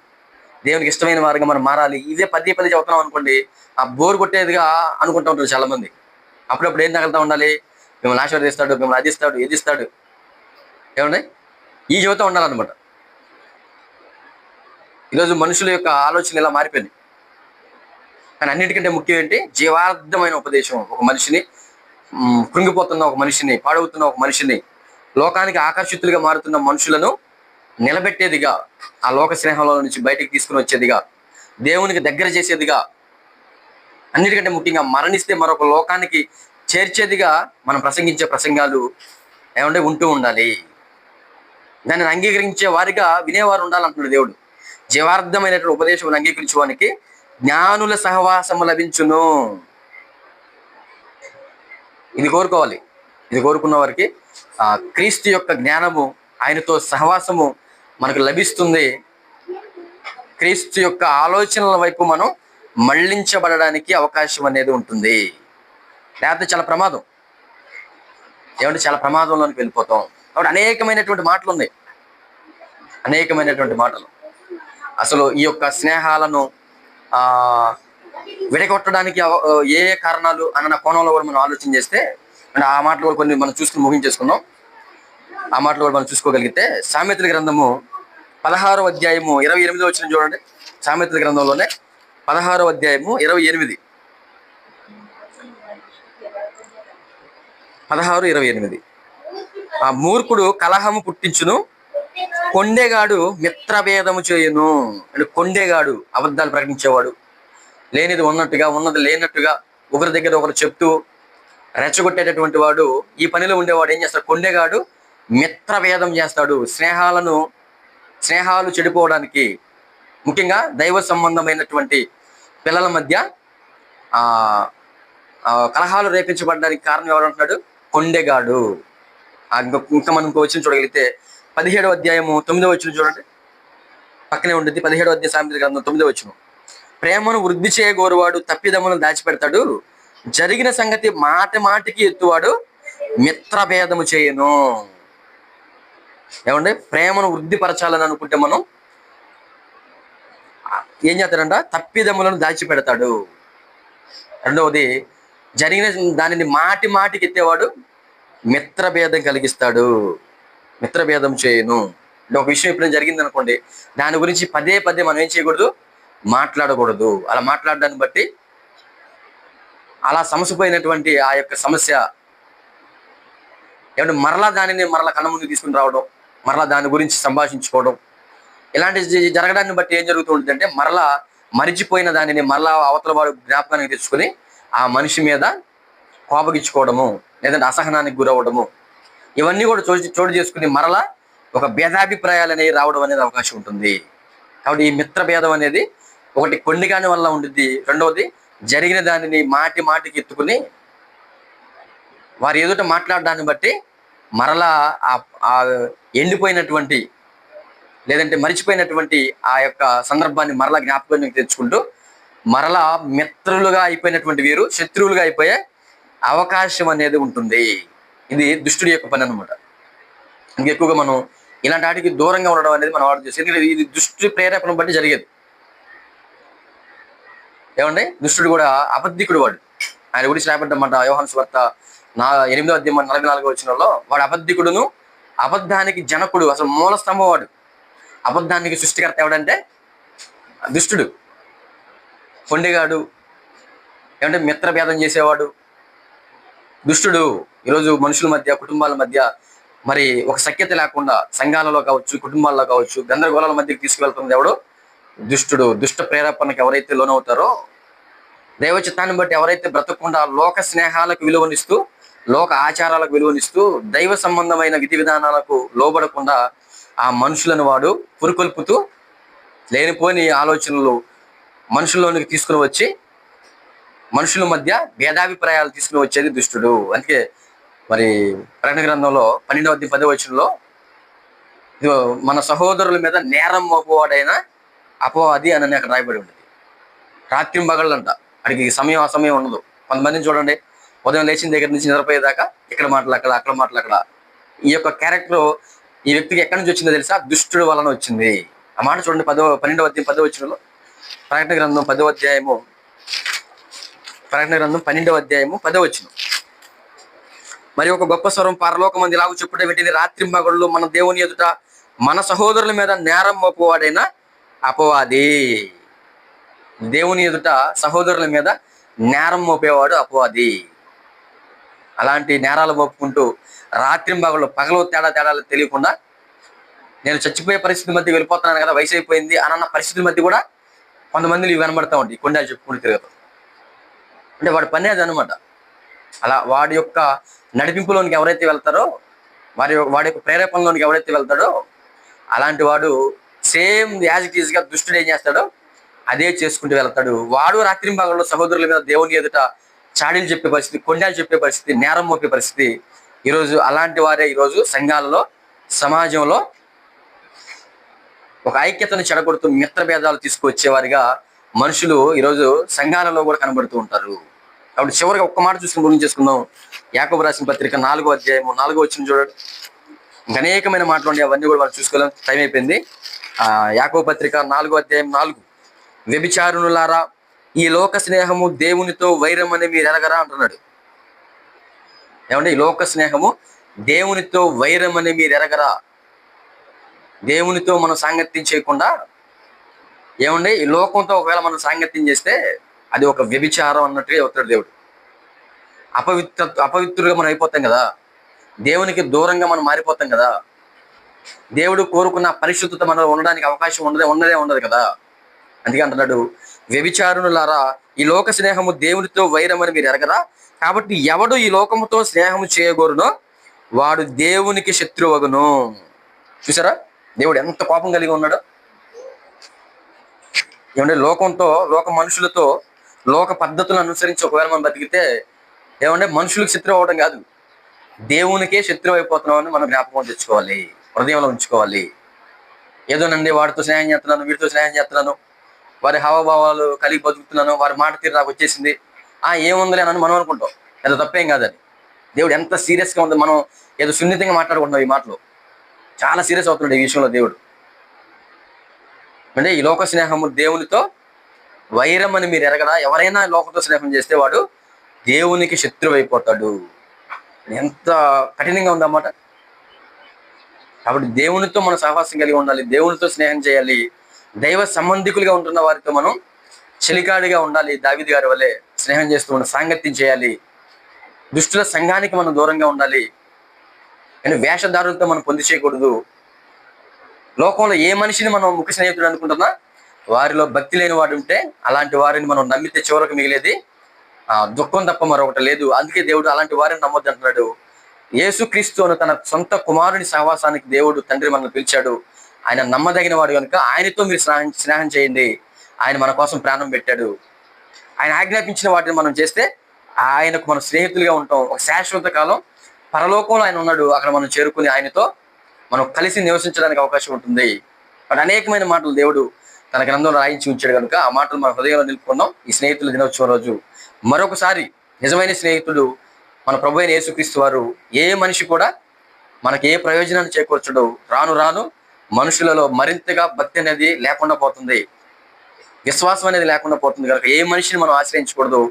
[SPEAKER 1] దేవునికి ఇష్టమైన వారిగా మనం మారాలి. ఇదే పదే చెబుతున్నాం అనుకోండి, ఆ బోర్ కొట్టేదిగా అనుకుంటూ ఉంటారు చాలా మంది. అప్పుడప్పుడు ఏం తగలుతూ ఉండాలి? మిమ్మల్ని ఆశీర్వదిస్తాడు, మిమ్మల్ని అదిస్తాడు, ఎదిస్తాడు, ఏమండి ఈ జీవితం ఉండాలన్నమాట. ఈరోజు మనుషుల యొక్క ఆలోచన ఇలా మారిపోయింది. కానీ అన్నిటికంటే ముఖ్యం ఏంటి? జీవార్థమైన ఉపదేశం. ఒక మనిషిని కృంగిపోతున్న ఒక మనిషిని, పాడవుతున్న ఒక మనిషిని, లోకానికి ఆకర్షితులుగా మారుతున్న మనుషులను నిలబెట్టేదిగా, ఆ లోక స్నేహంలో నుంచి బయటికి తీసుకుని వచ్చేదిగా, దేవునికి దగ్గర చేసేదిగా, అన్నిటికంటే ముఖ్యంగా మరణిస్తే మరొక లోకానికి చేర్చేదిగా మనం ప్రసంగించే ప్రసంగాలు ఏమంటే ఉంటూ ఉండాలి. దానిని అంగీకరించే వారిగా వినేవారు ఉండాలంటున్నాడు దేవుడు. జీవార్థమైనటువంటి ఉపదేశం అంగీకరించడానికి జ్ఞానుల సహవాసము లభించును. ఇది కోరుకోవాలి. ఇది కోరుకున్న వారికి క్రీస్తు యొక్క జ్ఞానము, ఆయనతో సహవాసము మనకు లభిస్తుంది. క్రీస్తు యొక్క ఆలోచనల వైపు మనం మళ్లించబడడానికి అవకాశం అనేది ఉంటుంది. లేకపోతే చాలా ప్రమాదం. ఏమంటే చాలా ప్రమాదంలోనికి వెళ్ళిపోతాం. కాబట్టి అనేకమైనటువంటి మాటలు ఉన్నాయి, అనేకమైనటువంటి మాటలు. అసలు ఈ యొక్క స్నేహాలను విడగొట్టడానికి ఏ కారణాలు అన్న కోణంలో కూడా మనం ఆలోచన చేస్తే, అంటే ఆ మాటలు కూడా కొన్ని మనం చూసుకుని ముగించేసుకున్నాం. ఆ మాటలు కూడా మనం చూసుకోగలిగితే సామెతల గ్రంథము 16వ అధ్యాయము 28 వచ్చిన చూడండి. సామెతల గ్రంథంలోనే 16వ అధ్యాయము 28, 16:28. ఆ మూర్ఖుడు కలహము పుట్టించును, కొండెగాడు మిత్రభేదము చేయును. అంటే కొండెగాడు అబద్ధాలు ప్రకటించేవాడు, లేనిది ఉన్నట్టుగా ఉన్నది లేనట్టుగా ఒకరి దగ్గర ఒకరు చెప్తూ రెచ్చగొట్టేటటువంటి వాడు, ఈ పనిలో ఉండేవాడు ఏం చేస్తాడు? కొండెగాడు మిత్రభేదం చేస్తాడు. స్నేహాలు చెడిపోవడానికి, ముఖ్యంగా దైవ సంబంధమైనటువంటి పిల్లల మధ్య కలహాలు రేపించబడడానికి కారణం ఎవరు అంటున్నాడు? కొండెగాడు. ఇంకా మనం వచ్చిన చూడగలిగితే 17వ అధ్యాయము 9వ వచనం చూడండి. పక్కనే ఉంటుంది 17వ అధ్యాయం సామెతల గ్రంథం 9వ వచనం. ప్రేమను వృద్ధి చేయగోరువాడు తప్పిదములను దాచిపెడతాడు, జరిగిన సంగతి మాటికి ఎత్తువాడు మిత్రభేదము చేయను. ఏమంటే ప్రేమను వృద్ధిపరచాలని అనుకుంటే మనం ఏం చేస్తాడంట? తప్పిదములను దాచిపెడతాడు. రెండవది, జరిగిన దానిని మాటికి ఎత్తేవాడు మిత్రభేదం కలిగిస్తాడు. మిత్రభేదం చేయను అంటే ఒక విషయం ఎప్పుడైనా జరిగింది అనుకోండి, దాని గురించి పదే మనం ఏం చేయకూడదు? మాట్లాడకూడదు. అలా మాట్లాడడాన్ని బట్టి అలా సమసిపోయినటువంటి ఆ యొక్క సమస్య ఏమంటే మరలా కళ్ళ ముందు తీసుకుని రావడం, మరలా దాని గురించి సంభాషించుకోవడం, ఇలాంటి జరగడాన్ని బట్టి ఏం జరుగుతూ ఉంటుంది అంటే మరలా మరిచిపోయిన దానిని మరలా అవతల వాడు జ్ఞాపకానికి తెచ్చుకొని ఆ మనిషి మీద కోపగించుకోవడము, లేదంటే అసహనానికి గురవడము, ఇవన్నీ కూడా చోటు చేసుకుని మరలా ఒక భేదాభిప్రాయాలు అనేవి రావడం అనేది అవకాశం ఉంటుంది. కాబట్టి ఈ మిత్ర భేదం అనేది ఒకటి కొండిగాని వల్ల ఉంటుంది. రెండవది, జరిగిన దానిని మాటికి ఎత్తుకుని వారి ఎదుట మాట్లాడడాన్ని బట్టి మరలా ఆ ఎండిపోయినటువంటి లేదంటే మరిచిపోయినటువంటి ఆ యొక్క సందర్భాన్ని మరలా జ్ఞాపకానికి తెచ్చుకుంటూ మరలా మిత్రులుగా అయిపోయినటువంటి వీరు శత్రువులుగా అయిపోయే అవకాశం అనేది ఉంటుంది. ఇది దుష్టుడి యొక్క పని అనమాట. ఇంకెక్కువగా మనం ఇలాంటి వాటికి దూరంగా ఉండడం అనేది మనం ఆర్డర్ చేసి, ఎందుకంటే ఇది దుష్టి ప్రేరేపణ బట్టి జరిగేది. ఏమండి, దుష్టుడు కూడా అబద్ధికుడు. ఆయన గురించి రాయబడ్డమాట యోహాను సువార్త 8వ అధ్యాయం 44వ వచనంలో, వాడు అబద్ధికుడును అబద్ధానికి జనకుడు, అసలు మూల స్తంభం వాడు. అబద్ధానికి సృష్టికర్త ఎవడంటే దుష్టుడు, కొండెగాడు, ఏమంటే మిత్రభేదం చేసేవాడు దుష్టుడు. ఈరోజు మనుషుల మధ్య, కుటుంబాల మధ్య మరి ఒక సఖ్యత లేకుండా సంఘాలలో కావచ్చు, కుటుంబాల్లో కావచ్చు, గందరగోళాల మధ్యకి తీసుకువెళ్తున్నది ఎవడు? దుష్టుడు. దుష్ట ప్రేరేపణకు ఎవరైతే లోనవుతారో, దైవ చిత్తాన్ని బట్టి ఎవరైతే బ్రతకకుండా లోక స్నేహాలకు విలువనిస్తూ, లోక ఆచారాలకు విలువనిస్తూ, దైవ సంబంధమైన విధి విధానాలకు లోబడకుండా ఆ మనుషులను వాడు పురుకొల్పుతూ లేనిపోని ఆలోచనలు మనుషుల్లోనికి తీసుకుని వచ్చి మనుషుల మధ్య భేదాభిప్రాయాలు తీసుకుని వచ్చేది దుష్టుడు. అందుకే మరి ప్రకటన గ్రంథంలో 12వ అధ్యాయం 10వ వచనంలో, మన సహోదరుల మీద నేరం మోపువాడైన అపవాది అని అక్కడ రాయబడి ఉంటుంది. రాత్రి మగళ్ళంట, అడిగి సమయం అసమయం ఉండదు. కొంతమందిని చూడండి, ఉదయం లేచిన దగ్గర నుంచి నిద్రపోయేదాకా ఇక్కడ మాటలు అక్కడ మాటలు అక్కడ. ఈ యొక్క క్యారెక్టర్ ఈ వ్యక్తికి ఎక్కడి నుంచి వచ్చిందో తెలుసా? దుష్టుడు వలన వచ్చింది. ఆ మాట చూడండి 12వ అధ్యాయం 10వ వచనంలో, ప్రకటన గ్రంథం 12వ అధ్యాయము 10వ వచనం. మరి ఒక గొప్ప స్వరం పరలోకమంది ఇలాగ చెప్పుట వీటిని, రాత్రి మగళ్ళు మన దేవుని ఎదుట మన సహోదరుల మీద నేరం మోపువాడైన అపవాది. దేవుని ఎదుట సహోదరుల మీద నేరం మోపేవాడు అపవాది. అలాంటి నేరాలు మోపుకుంటూ రాత్రింబగళ్ళు పగలు తేడాలు తెలియకుండా నేను చచ్చిపోయే పరిస్థితి మధ్య వెళ్ళిపోతున్నాను కదా, వయసు అయిపోయింది అన్న పరిస్థితుల మధ్య కూడా కొంతమంది ఇవి కనబడతా ఉంటాయి, కొండాలు చెప్పుకుంటూ తిరగదు. అంటే వాడి పని అది అనమాట. అలా వాడి యొక్క నడిపింపులోనికి ఎవరైతే వెళ్తారో, వాడి యొక్క ప్రేరేపణలోనికి ఎవరైతే వెళ్తాడో అలాంటి వాడు సేమ్ యాజ్ ఇట్ ఈజ్ గా దుష్టుడు ఏం చేస్తాడో అదే చేసుకుంటూ వెళ్తాడు. వాడు రాత్రింబగళ్ళు సహోదరుల మీద దేవుని ఎదుట చాడీలు చెప్పే పరిస్థితి, కొండాలు చెప్పే పరిస్థితి, నేరం మోపే పరిస్థితి ఈరోజు అలాంటి వారే ఈరోజు సంఘాలలో, సమాజంలో ఒక ఐక్యతను చెడగొడుతూ మిత్ర భేదాలు తీసుకువచ్చేవారిగా మనుషులు ఈరోజు సంఘాలలో కూడా కనబడుతూ ఉంటారు. కాబట్టి చివరిగా ఒక్క మాట చూసుకుని గురించి చేసుకుందాం. యాకోబు రాసిన పత్రిక 4వ అధ్యాయము 4వ వచనం చూడండి. ఇంకా అనేకమైన మాటలు ఉండి అవన్నీ కూడా మనం చూసుకోలేం, టైం అయిపోయింది. యాకోబు పత్రిక 4వ అధ్యాయం 4. వ్యభిచారునులారా, ఈ లోక స్నేహము దేవునితో వైరం అని మీరు ఎరగరా అంటున్నాడు. ఏమంటే ఈ లోక స్నేహము దేవునితో వైరం అని మీరు ఎరగరా. దేవునితో మనం సాంగత్యం చేయకుండా ఏమండి ఈ లోకంతో ఒకవేళ మనం సాంగత్యం చేస్తే అది ఒక వ్యభిచారం అన్నట్టుగా అవుతాడు దేవుడు. అపవిత్రులుగా మనం అయిపోతాం కదా, దేవునికి దూరంగా మనం మారిపోతాం కదా. దేవుడు కోరుకున్న పరిశుద్ధత మనలో ఉండడానికి అవకాశం ఉండదు కదా. అందుకే అంటున్నాడు, వ్యభిచారునులారా, ఈ లోక స్నేహము దేవునితో వైరం అని మీరు ఎరగరా. కాబట్టి ఎవడు ఈ లోకముతో స్నేహము చేయగోరునో వాడు దేవునికి శత్రువగును. చూసారా దేవుడు ఎంత కోపం కలిగి ఉన్నాడో. ఏమంటే లోక మనుషులతో లోక పద్ధతులను అనుసరించి ఒకవేళ మనం బతికితే ఏమంటే మనుషులకు శత్రువు అవ్వడం కాదు, దేవునికే శత్రువు అయిపోతున్నాం అని మనం జ్ఞాపకం తెచ్చుకోవాలి, హృదయంలో ఉంచుకోవాలి. ఏదోనండి వాడితో స్నేహం చేస్తున్నాను, వీడితో స్నేహం చేస్తున్నాను, వారి హావభావాలు కలిగి బతుకుతున్నాను, వారి మాట తీరు నాకు వచ్చేసింది, ఏముందిలే అని మనం అనుకుంటాం. ఏదో తప్పేం కాదని. దేవుడు ఎంత సీరియస్గా ఉంది, మనం ఏదో సున్నితంగా మాట్లాడుకుంటున్నాం. ఈ మాటలు చాలా సీరియస్ అవుతున్నాడు ఈ విషయంలో దేవుడు. అంటే ఈ లోక స్నేహము దేవునితో వైరం అని మీరు ఎరగరా. ఎవరైనా లోకంతో స్నేహం చేస్తే వాడు దేవునికి శత్రువు అయిపోతాడు. ఎంత కఠినంగా ఉందన్నమాట. కాబట్టి దేవునితో మనం సహవాసం కలిగి ఉండాలి, దేవునితో స్నేహం చేయాలి, దైవ సంబంధికులుగా ఉంటున్న వారితో మనం చెలికాడిగా ఉండాలి. దావీదు గారి వల్లే స్నేహం చేస్తూ ఉండాలి, సాంగత్యం చేయాలి. దుష్టుల సంఘానికి మనం దూరంగా ఉండాలి. కానీ వేషధారులతో మనం పొంది చేయకూడదు. లోకంలో ఏ మనిషిని మనం ముఖ్య స్నేహితుడు అనుకుంటున్నా వారిలో భక్తి లేని వాడు ఉంటే అలాంటి వారిని మనం నమ్మితే చివరకు మిగిలేది దుఃఖం తప్ప మరొకటి లేదు. అందుకే దేవుడు అలాంటి వారిని నమ్మొద్దు అంటున్నాడు. యేసుక్రీస్తు అను తన సొంత కుమారుని సహవాసానికి దేవుడు తండ్రి మనల్ని పిలిచాడు. ఆయన నమ్మదగిన వాడు కనుక ఆయనతో మీరు స్నేహం చేయండి. ఆయన మన కోసం ప్రాణం పెట్టాడు. ఆయన ఆజ్ఞాపించిన వాటిని మనం చేస్తే ఆయనకు మనం స్నేహితులుగా ఉంటాం. ఒక శాశ్వత కాలం పరలోకంలో ఆయన ఉన్నాడు, అక్కడ మనం చేరుకుని ఆయనతో మనం కలిసి నివసించడానికి అవకాశం ఉంటుంది. వాటి అనేకమైన మాటలు దేవుడు తన గ్రంథంలో రాయించి ఉంచాడు కనుక ఆ మాటలు మన హృదయంలో నిలుపుకున్నాం. ఈ స్నేహితుల దినోత్సవం రోజు మరొకసారి నిజమైన స్నేహితుడు మన ప్రభు అయిన యేసుక్రీస్తు వారు. ఏ మనిషి కూడా మనకి ఏ ప్రయోజనాన్ని చేకూర్చడు. రాను రాను మనుషులలో మరింతగా భక్తి అనేది లేకుండా పోతుంది, విశ్వాసం అనేది లేకుండా పోతుంది కనుక ఏ మనిషిని మనం ఆశ్రయించకూడదు.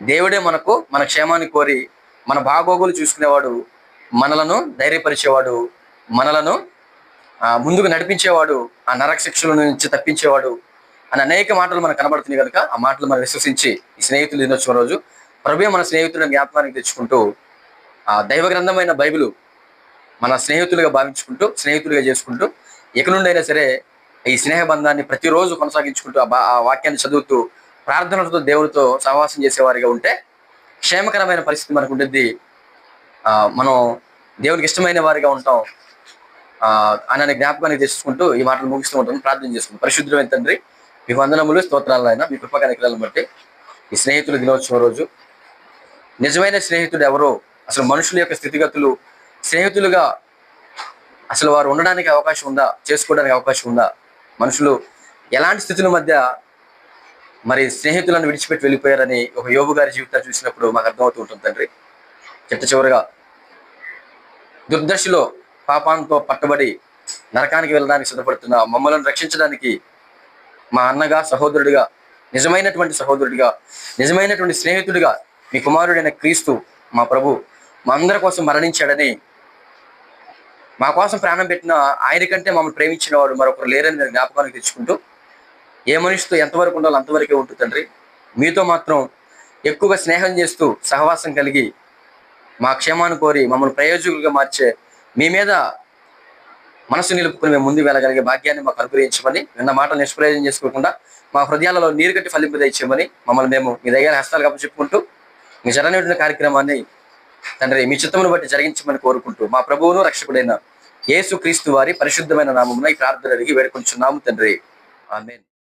[SPEAKER 1] దేవుడే మన క్షేమాన్ని కోరి మన బాగోగులు చూసుకునేవాడు, మనలను ధైర్యపరిచేవాడు, మనలను ముందుకు నడిపించేవాడు, ఆ నరక శిక్షల నుంచి తప్పించేవాడు అని అనేక మాటలు మనకు కనబడుతున్నాయి కనుక ఆ మాటలు మనం విశ్వసించి ఈ స్నేహితులు దినోత్సవం రోజు ప్రభువే మన స్నేహితులను జ్ఞాపకానికి తెచ్చుకుంటూ ఆ దైవ గ్రంథమైన బైబిల్ మన స్నేహితులుగా భావించుకుంటూ స్నేహితులుగా చేసుకుంటూ ఇక నుండి అయినా సరే ఈ స్నేహ బంధాన్ని ప్రతిరోజు కొనసాగించుకుంటూ ఆ వాక్యాన్ని చదువుతూ ప్రార్థనలతో దేవుడితో సహవాసం చేసేవారిగా ఉంటే క్షేమకరమైన పరిస్థితి మనకు ఉంటుంది. మనం దేవునికి ఇష్టమైన వారిగా ఉంటాం అని జ్ఞాపకాన్ని తెచ్చుకుంటూ ఈ మాటలు ముగిస్తూ ఉంటాం. ప్రార్థన చేసుకుంటాం. పరిశుద్ధమైన తండ్రి, మీకు వందనములు, స్తోత్రాలు అయినా మీ కృపా కనికరాలను బట్టి ఈ స్నేహితుల దినోత్సవం రోజు నిజమైన స్నేహితుడు ఎవరో, అసలు మనుషుల యొక్క స్థితిగతులు, స్నేహితులుగా అసలు వారు ఉండడానికి అవకాశం ఉందా, చేసుకోవడానికి అవకాశం ఉందా, మనుషులు ఎలాంటి స్థితుల మధ్య మరి స్నేహితులను విడిచిపెట్టి వెళ్ళిపోయారని ఒక యోబు గారి జీవితాన్ని చూసినప్పుడు మాకు అర్థమవుతూ ఉంటుంది తండ్రి. చివరిగా దుర్దశలో పాపాంతో పట్టబడి నరకానికి వెళ్ళడానికి సిద్ధపడుతున్న మమ్మల్ని రక్షించడానికి మా అన్నగా, సహోదరుడిగా, నిజమైనటువంటి సహోదరుడిగా, నిజమైనటువంటి స్నేహితుడిగా మీ కుమారుడైన క్రీస్తు మా ప్రభు మా అందరి కోసం మరణించాడని, మా కోసం ప్రాణం పెట్టిన ఆయన కంటే మమ్మల్ని ప్రేమించిన వాడు మరొకరు లేరని మీరు జ్ఞాపకానికి తెచ్చుకుంటూ ఏ మనిషితో ఎంతవరకు ఉండాలో అంతవరకే ఉంటుంది తండ్రి. మీతో మాత్రం ఎక్కువగా స్నేహం చేస్తూ సహవాసం కలిగి మా క్షేమాన్ని కోరి మమ్మల్ని ప్రయోజకులుగా మార్చే మీ మీద మనసు నిలుపుకుని మేము ముందు వెళ్ళగలిగే భాగ్యాన్ని మాకు అనుగ్రహించమని, విన్న మాటలు నిష్ప్రయోజనం చేసుకోకుండా మా హృదయాలలో నీరు కట్టి ఫలింపదయచేయమని మమ్మల్ని మేము మీ దగ్గర హస్తాలు చెప్పుకుంటూ మీ జరనేటువంటి కార్యక్రమాన్ని తండ్రి మీ చిత్తమును బట్టి జరిగించమని కోరుకుంటూ మా ప్రభువును రక్షకుడైన యేసు క్రీస్తు వారి పరిశుద్ధమైన నామమున ఈ ప్రార్థన అడిగి వేడుకొంచున్నాము తండ్రి. ఆమేన్.